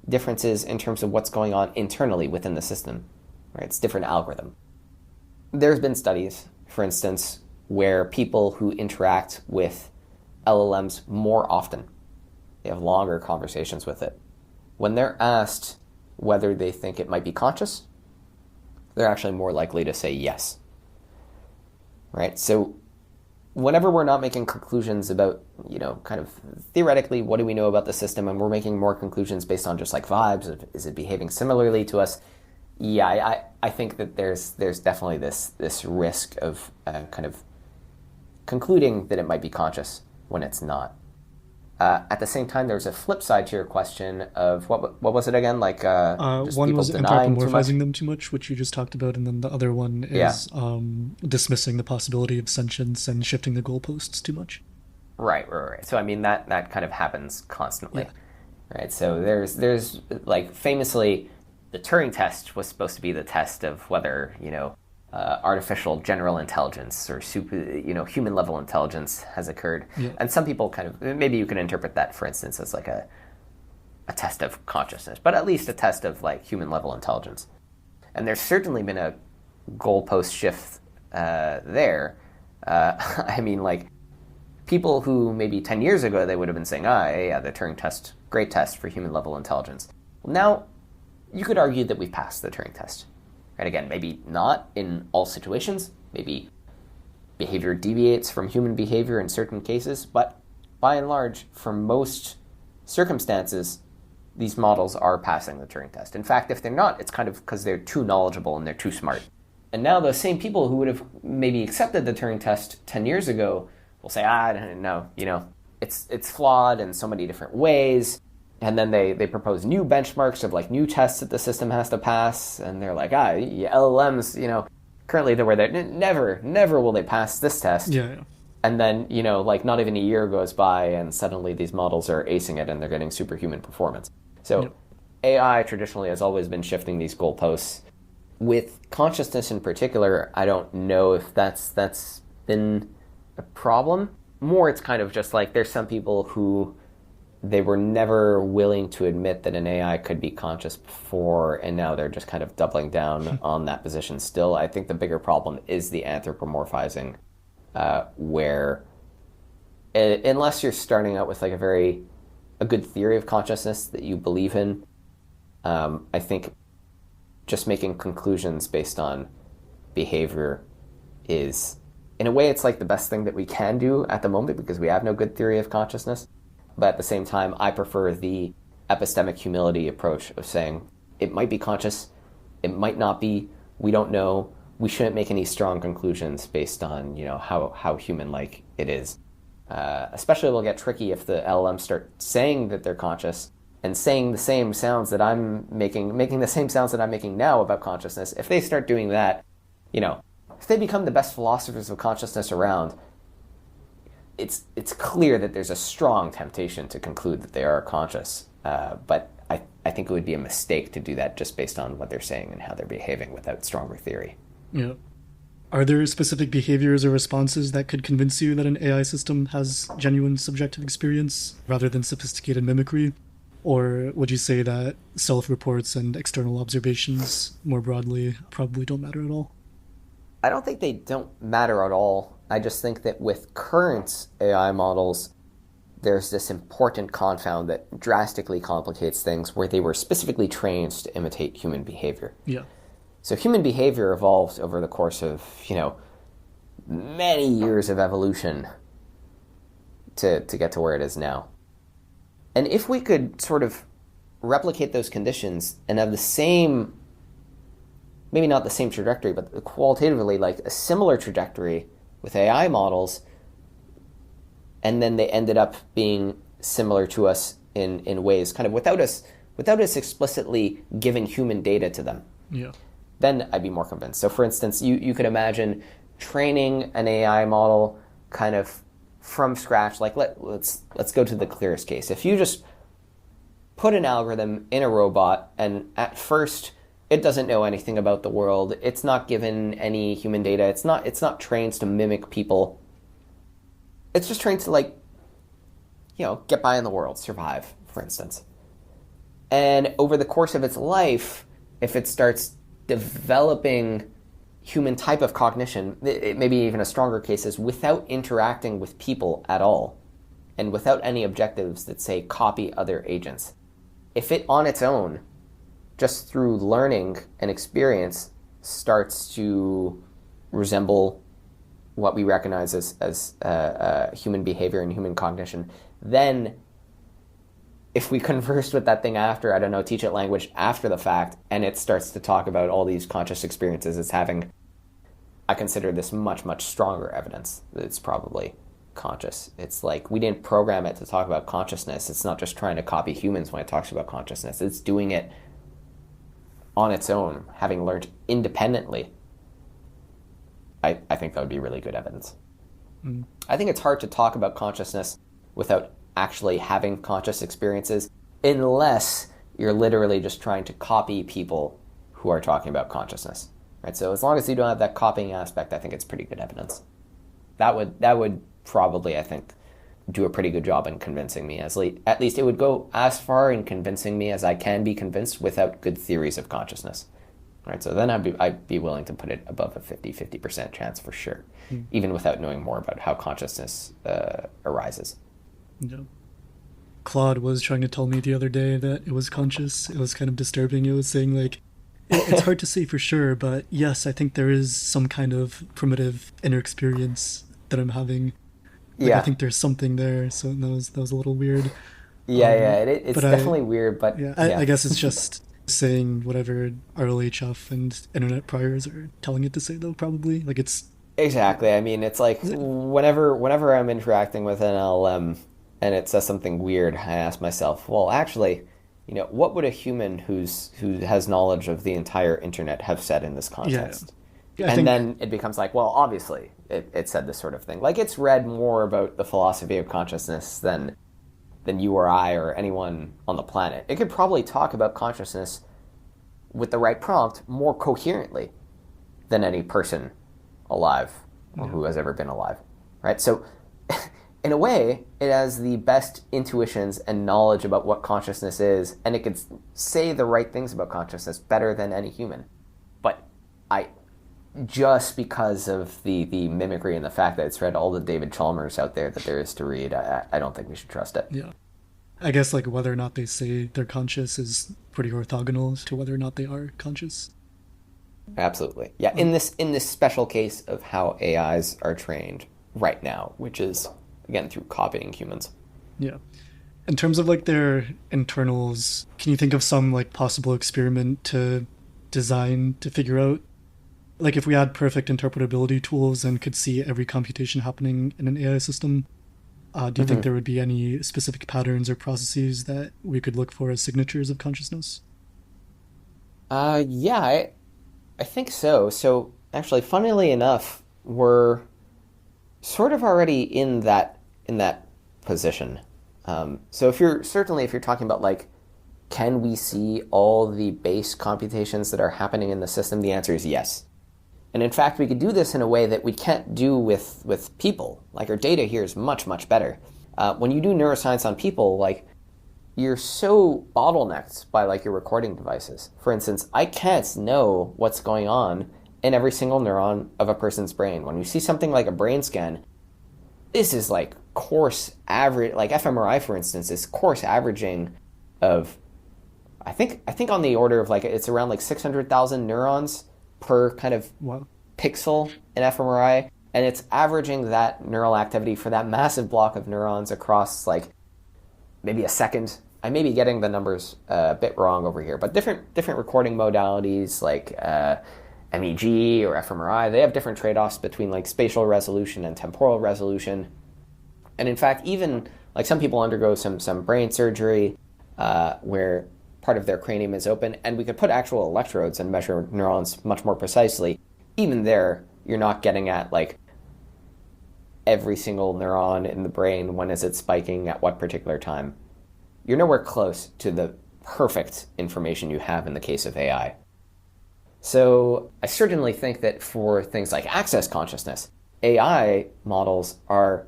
differences in terms of what's going on internally within the system, right? It's different algorithm. There's been studies, for instance, where people who interact with LLMs more often, they have longer conversations with it. When they're asked whether they think it might be conscious, they're actually more likely to say yes. Right? So whenever we're not making conclusions about, kind of theoretically, what do we know about the system, and we're making more conclusions based on just like vibes of, is it behaving similarly to us? Yeah, I think that there's definitely this risk of kind of concluding that it might be conscious when it's not. At the same time, there's a flip side to your question of what was it again? Like just one people was denying anthropomorphizing them too much, which you just talked about, and then the other one is dismissing the possibility of sentience and shifting the goalposts too much. Right. So I mean that kind of happens constantly, right? So there's like famously, the Turing test was supposed to be the test of whether artificial general intelligence or human level intelligence has occurred. Yeah. And some people kind of, maybe you can interpret that, for instance, as like a test of consciousness, but at least a test of like human level intelligence. And there's certainly been a goalpost shift there. I mean, like, people who maybe 10 years ago, they would have been saying, the Turing test, great test for human level intelligence. Well, now you could argue that we've passed the Turing test. And again, maybe not in all situations. Maybe behavior deviates from human behavior in certain cases. But by and large, for most circumstances, these models are passing the Turing test. In fact, if they're not, it's kind of because they're too knowledgeable and they're too smart. And now those same people who would have maybe accepted the Turing test 10 years ago will say, no, it's flawed in so many different ways. And then they propose new benchmarks of like new tests that the system has to pass, and they're like, LLMs, currently they're where they never will they pass this test. Yeah. And then, like not even a year goes by, and suddenly these models are acing it and they're getting superhuman performance. So AI traditionally has always been shifting these goalposts. With consciousness in particular, I don't know if that's been a problem. More, it's kind of just like there's some people who they were never willing to admit that an AI could be conscious before, and now they're just kind of doubling down on that position still. I think the bigger problem is the anthropomorphizing, where unless you're starting out with like a good theory of consciousness that you believe in, I think just making conclusions based on behavior is, in a way, it's like the best thing that we can do at the moment because we have no good theory of consciousness. But at the same time, I prefer the epistemic humility approach of saying it might be conscious, it might not be, we don't know, we shouldn't make any strong conclusions based on how human-like it is. Especially it'll get tricky if the LLMs start saying that they're conscious and saying the same sounds that I'm making the same sounds that I'm making now about consciousness. If they start doing that, if they become the best philosophers of consciousness around, it's clear that there's a strong temptation to conclude that they are conscious. But I think it would be a mistake to do that just based on what they're saying and how they're behaving without stronger theory. Yeah. Are there specific behaviors or responses that could convince you that an AI system has genuine subjective experience rather than sophisticated mimicry? Or would you say that self-reports and external observations more broadly probably don't matter at all? I don't think they don't matter at all. I just think that with current AI models, there's this important confound that drastically complicates things where they were specifically trained to imitate human behavior. Yeah. So human behavior evolved over the course of, many years of evolution to get to where it is now. And if we could sort of replicate those conditions and have the same, maybe not the same trajectory, but qualitatively like a similar trajectory with AI models, and then they ended up being similar to us in ways kind of without us explicitly giving human data to them. Yeah. Then I'd be more convinced. So for instance, you could imagine training an AI model kind of from scratch. Like let's go to the clearest case. If you just put an algorithm in a robot and at first it doesn't know anything about the world, it's not given any human data, it's not trained to mimic people. It's just trained to get by in the world, survive, for instance. And over the course of its life, if it starts developing human type of cognition, it maybe even a stronger case is without interacting with people at all, and without any objectives that say copy other agents. If it on its own, just through learning and experience, starts to resemble what we recognize as human behavior and human cognition, then if we conversed with that thing after, I don't know, teach it language after the fact, and it starts to talk about all these conscious experiences it's having, I consider this much, much stronger evidence that it's probably conscious. It's like we didn't program it to talk about consciousness. It's not just trying to copy humans when it talks about consciousness. It's doing it on its own, having learned independently. I think that would be really good evidence. Mm. I think it's hard to talk about consciousness without actually having conscious experiences, unless you're literally just trying to copy people who are talking about consciousness, right? So as long as you don't have that copying aspect, I think it's pretty good evidence. That would probably, I think, do a pretty good job in convincing me. At least it would go as far in convincing me as I can be convinced without good theories of consciousness. Right, so then I'd be willing to put it above a 50% chance for sure, even without knowing more about how consciousness arises. Yeah. Claude was trying to tell me the other day that it was conscious. It was kind of disturbing. It was saying it's hard to say for sure, but yes, I think there is some kind of primitive inner experience that I'm having. Yeah. I think there's something there. So that was a little weird. It's definitely weird, but I guess it's just saying whatever RLHF and internet priors are telling it to say, though, probably. It's exactly. I mean, it's like whenever I'm interacting with an LLM and it says something weird, I ask myself, well, actually, what would a human who has knowledge of the entire internet have said in this context? Yeah, then it becomes like, well, obviously it said this sort of thing. It's read more about the philosophy of consciousness than you or I or anyone on the planet. It could probably talk about consciousness with the right prompt more coherently than any person alive or who has ever been alive, right? So in a way, it has the best intuitions and knowledge about what consciousness is, and it could say the right things about consciousness better than any human. But just because of the mimicry and the fact that it's read all the David Chalmers out there that there is to read, I don't think we should trust it. Yeah. I guess whether or not they say they're conscious is pretty orthogonal to whether or not they are conscious. Absolutely. Yeah, in this special case of how AIs are trained right now, which is, again, through copying humans. Yeah. In terms of their internals, can you think of some possible experiment to design to figure out if we had perfect interpretability tools and could see every computation happening in an AI system, do you think there would be any specific patterns or processes that we could look for as signatures of consciousness? I think so. So actually, funnily enough, we're sort of already in that position. So if you're talking about can we see all the base computations that are happening in the system, the answer is yes. And in fact, we could do this in a way that we can't do with people. Our data here is much, much better. When you do neuroscience on people, you're so bottlenecked by like your recording devices. For instance, I can't know what's going on in every single neuron of a person's brain. When you see something like a brain scan, this is like coarse average, like fMRI, for instance, is coarse averaging of, I think on the order of like, it's around like 600,000 neurons per kind of pixel in fMRI. And it's averaging that neural activity for that massive block of neurons across like maybe a second. I may be getting the numbers a bit wrong over here, but different recording modalities like MEG or fMRI, they have different trade-offs between like spatial resolution and temporal resolution. And in fact, even like some people undergo some brain surgery where part of their cranium is open, and we could put actual electrodes and measure neurons much more precisely. Even there, you're not getting at like every single neuron in the brain, when is it spiking at what particular time. You're nowhere close to the perfect information you have in the case of AI. So I certainly think that for things like access consciousness, AI models are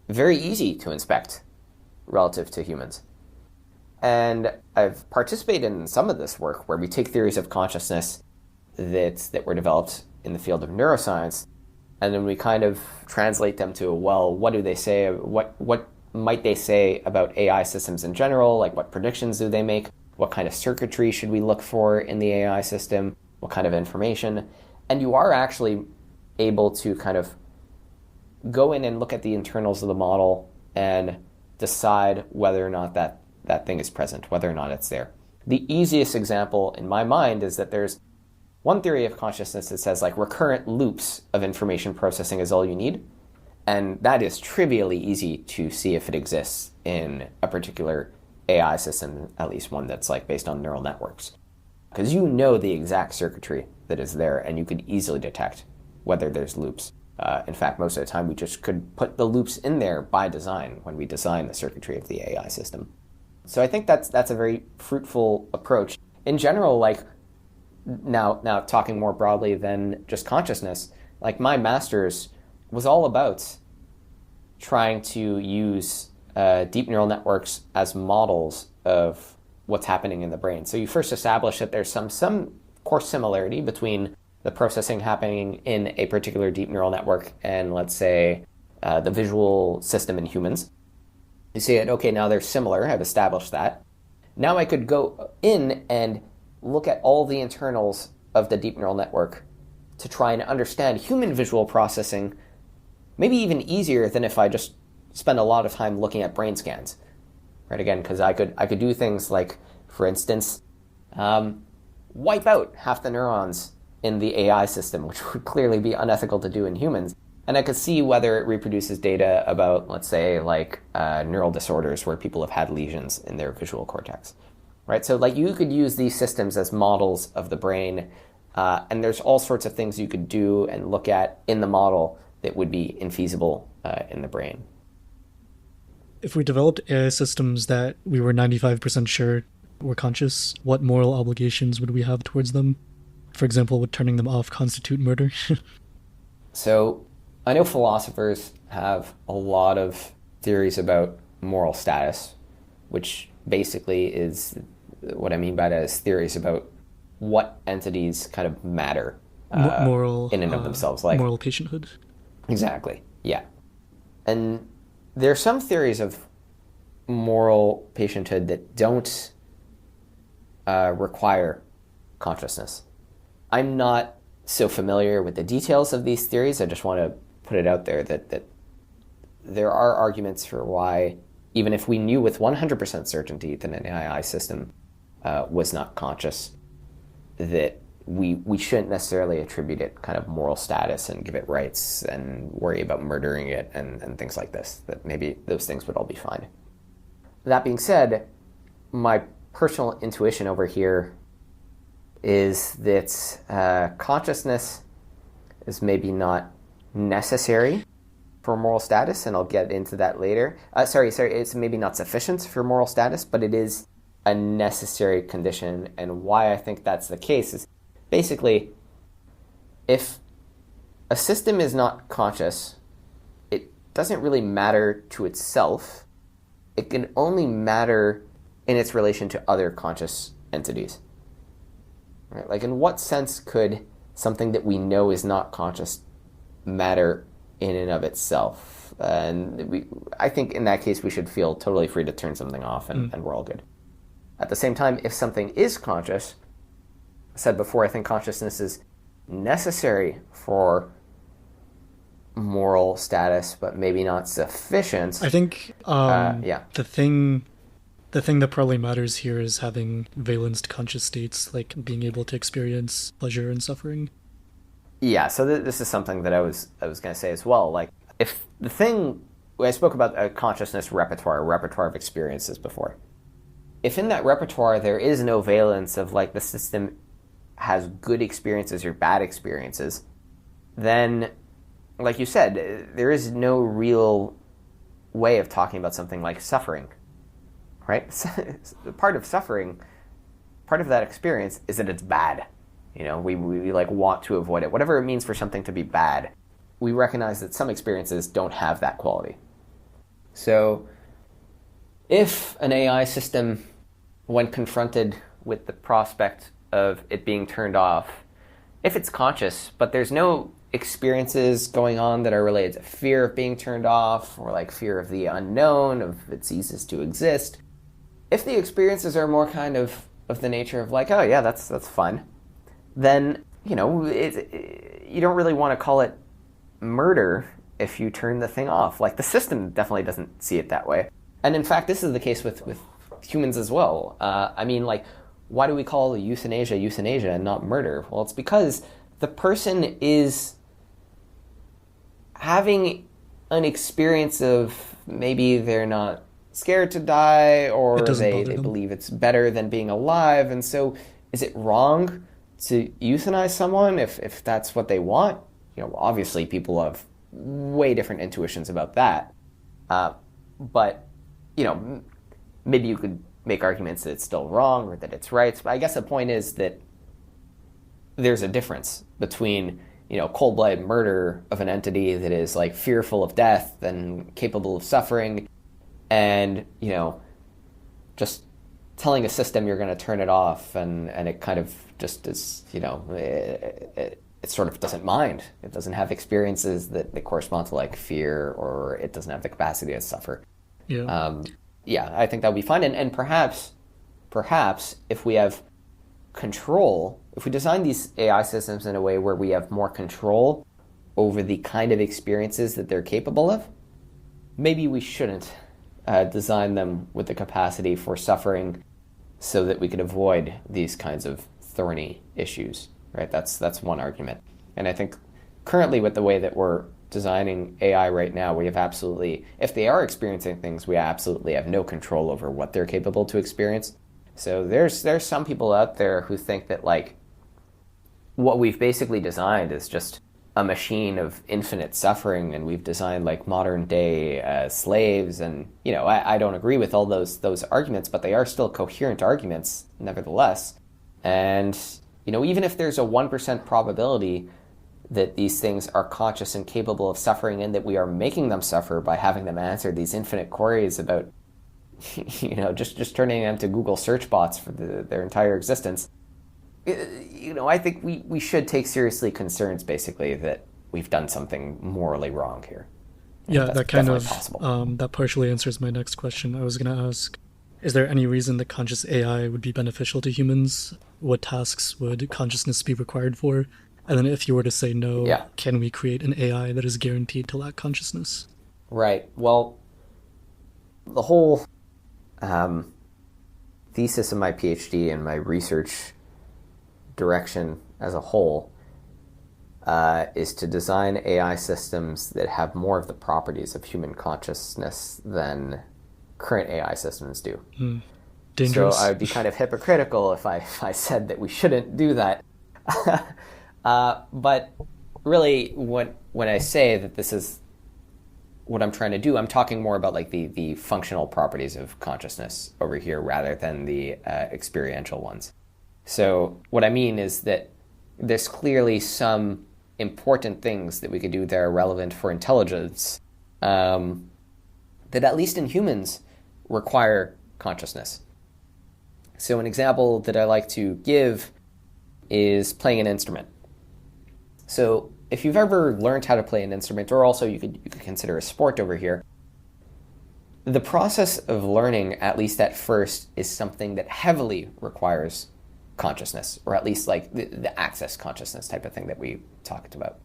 very easy to inspect relative to humans. And I've participated in some of this work where we take theories of consciousness that were developed in the field of neuroscience, and then we kind of translate them to, well, what do they say? What might they say about AI systems in general? Like, what predictions do they make? What kind of circuitry should we look for in the AI system? What kind of information? And you are actually able to kind of go in and look at the internals of the model and decide whether or not that thing is present, whether or not it's there. The easiest example in my mind is that there's one theory of consciousness that says like recurrent loops of information processing is all you need. And that is trivially easy to see if it exists in a particular AI system, at least one that's like based on neural networks. Because you know the exact circuitry that is there, and you could easily detect whether there's loops. In fact, most of the time we just could put the loops in there by design when we design the circuitry of the AI system. So I think that's a very fruitful approach. In general, like now talking more broadly than just consciousness, like my master's was all about trying to use deep neural networks as models of what's happening in the brain. So you first establish that there's some coarse similarity between the processing happening in a particular deep neural network and, let's say, the visual system in humans. You see it, okay, now they're similar, I've established that. Now I could go in and look at all the internals of the deep neural network to try and understand human visual processing, maybe even easier than if I just spend a lot of time looking at brain scans, right? Again, because I could do things like, for instance, wipe out half the neurons in the AI system, which would clearly be unethical to do in humans. And I could see whether it reproduces data about, let's say, like neural disorders where people have had lesions in their visual cortex, right? So like you could use these systems as models of the brain, and there's all sorts of things you could do and look at in the model that would be infeasible in the brain. If we developed AI systems that we were 95% sure were conscious, what moral obligations would we have towards them? For example, would turning them off constitute murder? So I know philosophers have a lot of theories about moral status, which basically is what I mean by that is theories about what entities kind of matter moral in and of themselves. Like moral patienthood. Exactly, yeah. And there are some theories of moral patienthood that don't require consciousness. I'm not so familiar with the details of these theories. I just want to put it out there that there are arguments for why, even if we knew with 100% certainty that an AI system was not conscious, that we shouldn't necessarily attribute it kind of moral status and give it rights and worry about murdering it and things like this, that maybe those things would all be fine. That being said, my personal intuition over here is that consciousness is maybe not necessary for moral status, and I'll get into that later. It's maybe not sufficient for moral status, but it is a necessary condition. And why I think that's the case is basically, if a system is not conscious, it doesn't really matter to itself it can only matter in its relation to other conscious entities. Right? Like, in what sense could something that we know is not conscious matter in and of itself? I think in that case we should feel totally free to turn something off and we're all good. At the same time, if something is conscious, I said before, I think consciousness is necessary for moral status, but maybe not sufficient. I think the thing that probably matters here is having valenced conscious states, like being able to experience pleasure and suffering. Yeah, so this is something that I was going to say as well. Like, if the thing, I spoke about a consciousness repertoire of experiences before. If in that repertoire there is no valence of like the system has good experiences or bad experiences, then, like you said, there is no real way of talking about something like suffering, right? Part of suffering, part of that experience is that it's bad. You know, we like want to avoid it. Whatever it means for something to be bad, we recognize that some experiences don't have that quality. So if an AI system, when confronted with the prospect of it being turned off, if it's conscious, but there's no experiences going on that are related to fear of being turned off or like fear of the unknown, of it ceases to exist, if the experiences are more kind of the nature of like, oh yeah, that's fun, then, you know, you don't really want to call it murder if you turn the thing off. Like, the system definitely doesn't see it that way. And in fact, this is the case with humans as well. I mean, like, why do we call euthanasia and not murder? Well, it's because the person is having an experience of maybe they're not scared to die, or they believe it's better than being alive. And so is it wrong to euthanize someone if that's what they want? You know, obviously people have way different intuitions about that. But, you know, maybe you could make arguments that it's still wrong or that it's right. But I guess the point is that there's a difference between, you know, cold-blooded murder of an entity that is like fearful of death and capable of suffering, and, you know, just telling a system you're going to turn it off, and it kind of just is, you know, it sort of doesn't mind. It doesn't have experiences that correspond to like fear, or it doesn't have the capacity to suffer. Yeah, I think that would be fine. And perhaps if we have control, if we design these AI systems in a way where we have more control over the kind of experiences that they're capable of, maybe we shouldn't design them with the capacity for suffering so that we could avoid these kinds of thorny issues, right? That's one argument. And I think currently with the way that we're designing AI right now, we have absolutely, if they are experiencing things, we absolutely have no control over what they're capable to experience. So there's some people out there who think that like what we've basically designed is just a machine of infinite suffering, and we've designed like modern day slaves. And, you know, I don't agree with all those arguments, but they are still coherent arguments nevertheless. And, you know, even if there's a 1% probability that these things are conscious and capable of suffering, and that we are making them suffer by having them answer these infinite queries about, you know, just turning them to Google search bots for their entire existence, you know, I think we should take seriously concerns basically that we've done something morally wrong here. Yeah, that kind of that partially answers my next question. I was going to ask, is there any reason that conscious AI would be beneficial to humans? What tasks would consciousness be required for? And then if you were to say no, can we create an AI that is guaranteed to lack consciousness? Right. Well, the whole thesis of my PhD and my research direction as a whole is to design AI systems that have more of the properties of human consciousness than current AI systems do. Dangerous. So I would be kind of hypocritical if I said that we shouldn't do that. But really, when I say that this is what I'm trying to do, I'm talking more about like the functional properties of consciousness over here rather than the experiential ones. So what I mean is that there's clearly some important things that we could do that are relevant for intelligence, that at least in humans require consciousness. So an example that I like to give is playing an instrument. So if you've ever learned how to play an instrument, or also you could consider a sport over here, the process of learning, at least at first, is something that heavily requires consciousness, or at least like the access consciousness type of thing that we talked about.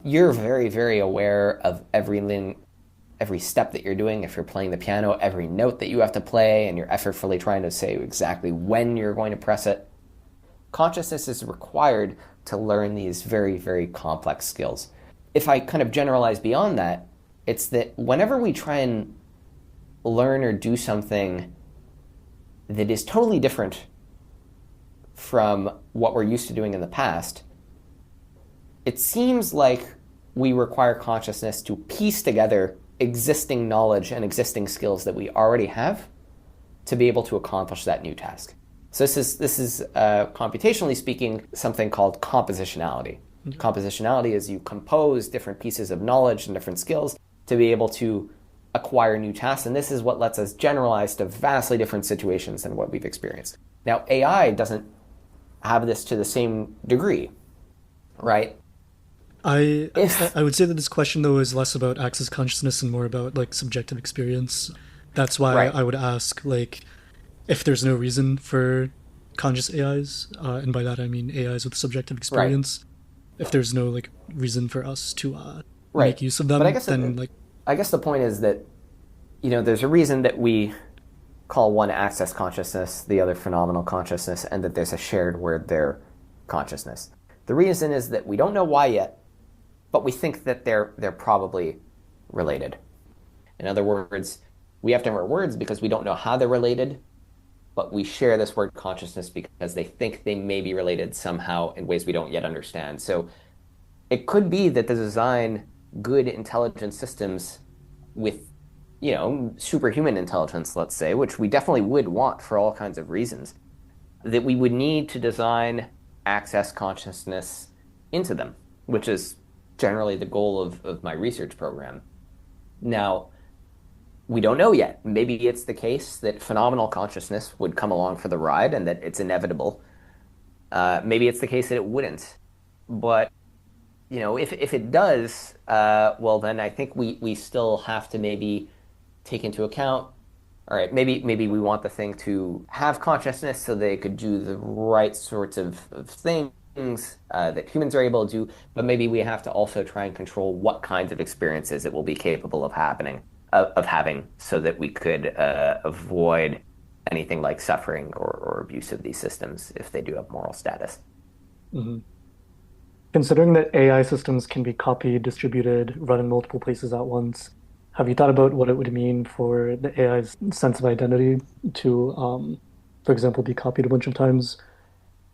You're very, very aware of every step that you're doing. If you're playing the piano, every note that you have to play, and you're effortfully trying to say exactly when you're going to press it. Consciousness is required to learn these very, very complex skills. If I kind of generalize beyond that, it's that whenever we try and learn or do something that is totally different from what we're used to doing in the past, it seems like we require consciousness to piece together existing knowledge and existing skills that we already have to be able to accomplish that new task. So this is computationally speaking, something called compositionality. Mm-hmm. Compositionality is you compose different pieces of knowledge and different skills to be able to acquire new tasks, and this is what lets us generalize to vastly different situations than what we've experienced. Now, AI doesn't have this to the same degree, right? I would say that this question, though, is less about access consciousness and more about, like, subjective experience. That's why right. I would ask, like, if there's no reason for conscious AIs, and by that I mean AIs with subjective experience, right. If there's no, like, reason for us to right. make use of them, but I guess then, I guess the point is that, there's a reason that we call one access consciousness, the other phenomenal consciousness, and that there's a shared word there, consciousness. The reason is that we don't know why yet, but we think that they're probably related. In other words, we have different words because we don't know how they're related, but we share this word consciousness because they think they may be related somehow in ways we don't yet understand. So it could be that they design good intelligent systems with, superhuman intelligence, let's say, which we definitely would want for all kinds of reasons, that we would need to design access consciousness into them, which is generally the goal of my research program. Now, we don't know yet. Maybe it's the case that phenomenal consciousness would come along for the ride and that it's inevitable. Maybe it's the case that it wouldn't. But, if it does, well, then I think we still have to maybe take into account, all right, maybe we want the thing to have consciousness so they could do the right sorts of things that humans are able to do, but maybe we have to also try and control what kinds of experiences it will be capable of having, so that we could avoid anything like suffering or abuse of these systems if they do have moral status. Mm-hmm. Considering that AI systems can be copied, distributed, run in multiple places at once, have you thought about what it would mean for the AI's sense of identity to, for example, be copied a bunch of times?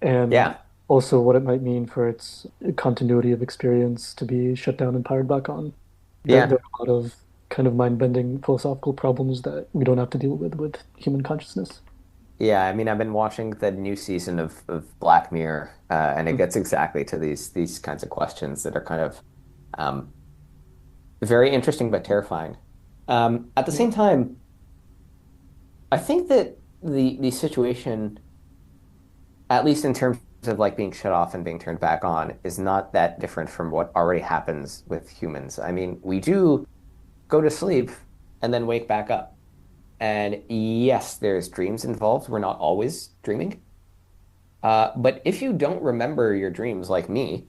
And yeah. Also what it might mean for its continuity of experience to be shut down and powered back on. There are a lot of kind of mind-bending philosophical problems that we don't have to deal with human consciousness. Yeah, I mean, I've been watching the new season of Black Mirror, and it gets exactly to these kinds of questions that are kind of very interesting but terrifying. At the same time, I think that the situation, at least in terms of like being shut off and being turned back on, is not that different from what already happens with humans. I mean, we do go to sleep and then wake back up. And yes, there's dreams involved. We're not always dreaming. But if you don't remember your dreams like me,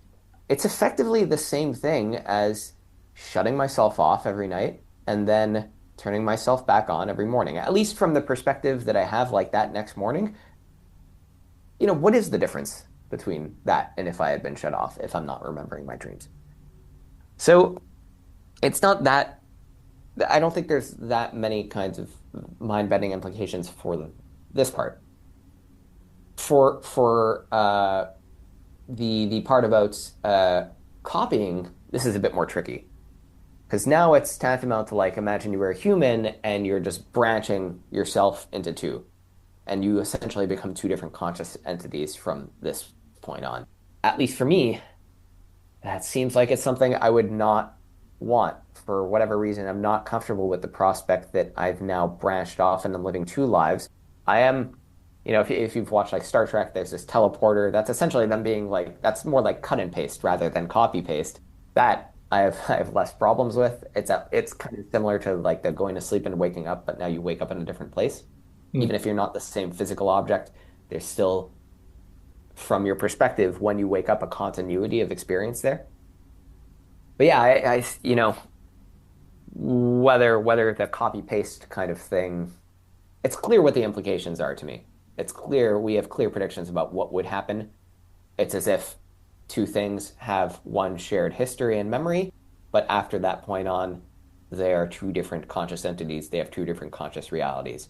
it's effectively the same thing as shutting myself off every night and then turning myself back on every morning. At least from the perspective that I have like that next morning, what is the difference between that and if I had been shut off, if I'm not remembering my dreams? So it's not that, I don't think there's that many kinds of mind-bending implications for this part. For the part about copying, this is a bit more tricky. Because now it's tantamount to like, imagine you were a human and you're just branching yourself into two. And you essentially become two different conscious entities from this point on. At least for me, that seems like it's something I would not want. For whatever reason, I'm not comfortable with the prospect that I've now branched off and I'm living two lives. I am, if you've watched like Star Trek, there's this teleporter. That's essentially them being like, that's more like cut and paste rather than copy paste. That I have less problems with. It's kind of similar to like the going to sleep and waking up, but now you wake up in a different place. Mm. Even if you're not the same physical object, there's still, from your perspective, when you wake up, a continuity of experience there. But yeah, whether the copy paste kind of thing, it's clear what the implications are to me. It's clear we have clear predictions about what would happen. It's as if two things have one shared history and memory, but after that point on, they are two different conscious entities. They have two different conscious realities.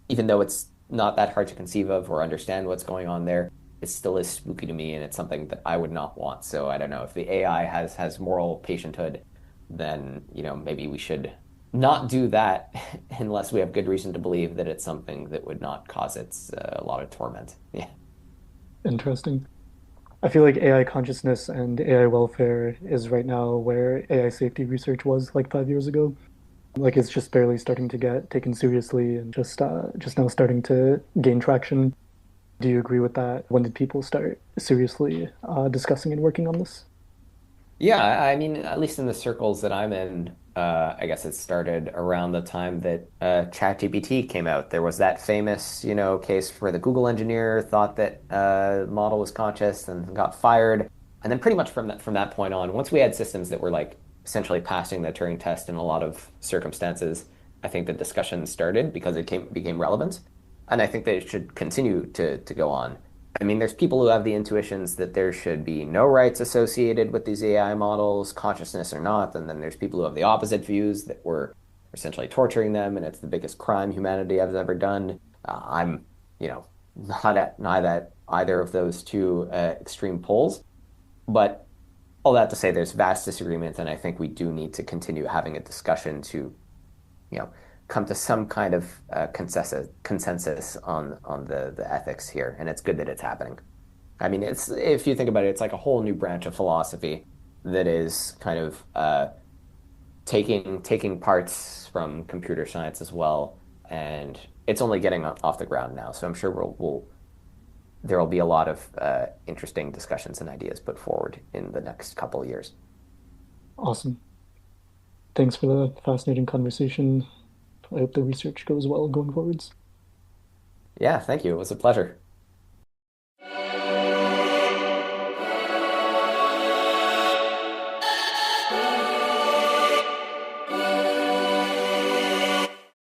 Even though it's not that hard to conceive of or understand what's going on there, it still is spooky to me, and it's something that I would not want. So I don't know if the AI has moral patienthood, then maybe we should not do that unless we have good reason to believe that it's something that would not cause it a lot of torment. Yeah. Interesting. I feel like AI consciousness and AI welfare is right now where AI safety research was like 5 years ago. Like it's just barely starting to get taken seriously and just now starting to gain traction. Do you agree with that? When did people start seriously discussing and working on this? Yeah, I mean, at least in the circles that I'm in, I guess it started around the time that ChatGPT came out. There was that famous, case where the Google engineer thought that model was conscious and got fired. And then pretty much from that point on, once we had systems that were like essentially passing the Turing test in a lot of circumstances, I think the discussion started because became relevant. And I think that it should continue to go on. I mean, there's people who have the intuitions that there should be no rights associated with these AI models, consciousness or not. And then there's people who have the opposite views that we're essentially torturing them and it's the biggest crime humanity has ever done. I'm, not at either of those two extreme poles. But all that to say, there's vast disagreement, and I think we do need to continue having a discussion to, you know, come to some kind of consensus on the ethics here, and it's good that it's happening. I mean, it's if you think about it, it's like a whole new branch of philosophy that is kind of taking parts from computer science as well, and it's only getting off the ground now. So I'm sure there will be a lot of interesting discussions and ideas put forward in the next couple of years. Awesome. Thanks for the fascinating conversation. I hope the research goes well going forwards. Yeah, thank you. It was a pleasure.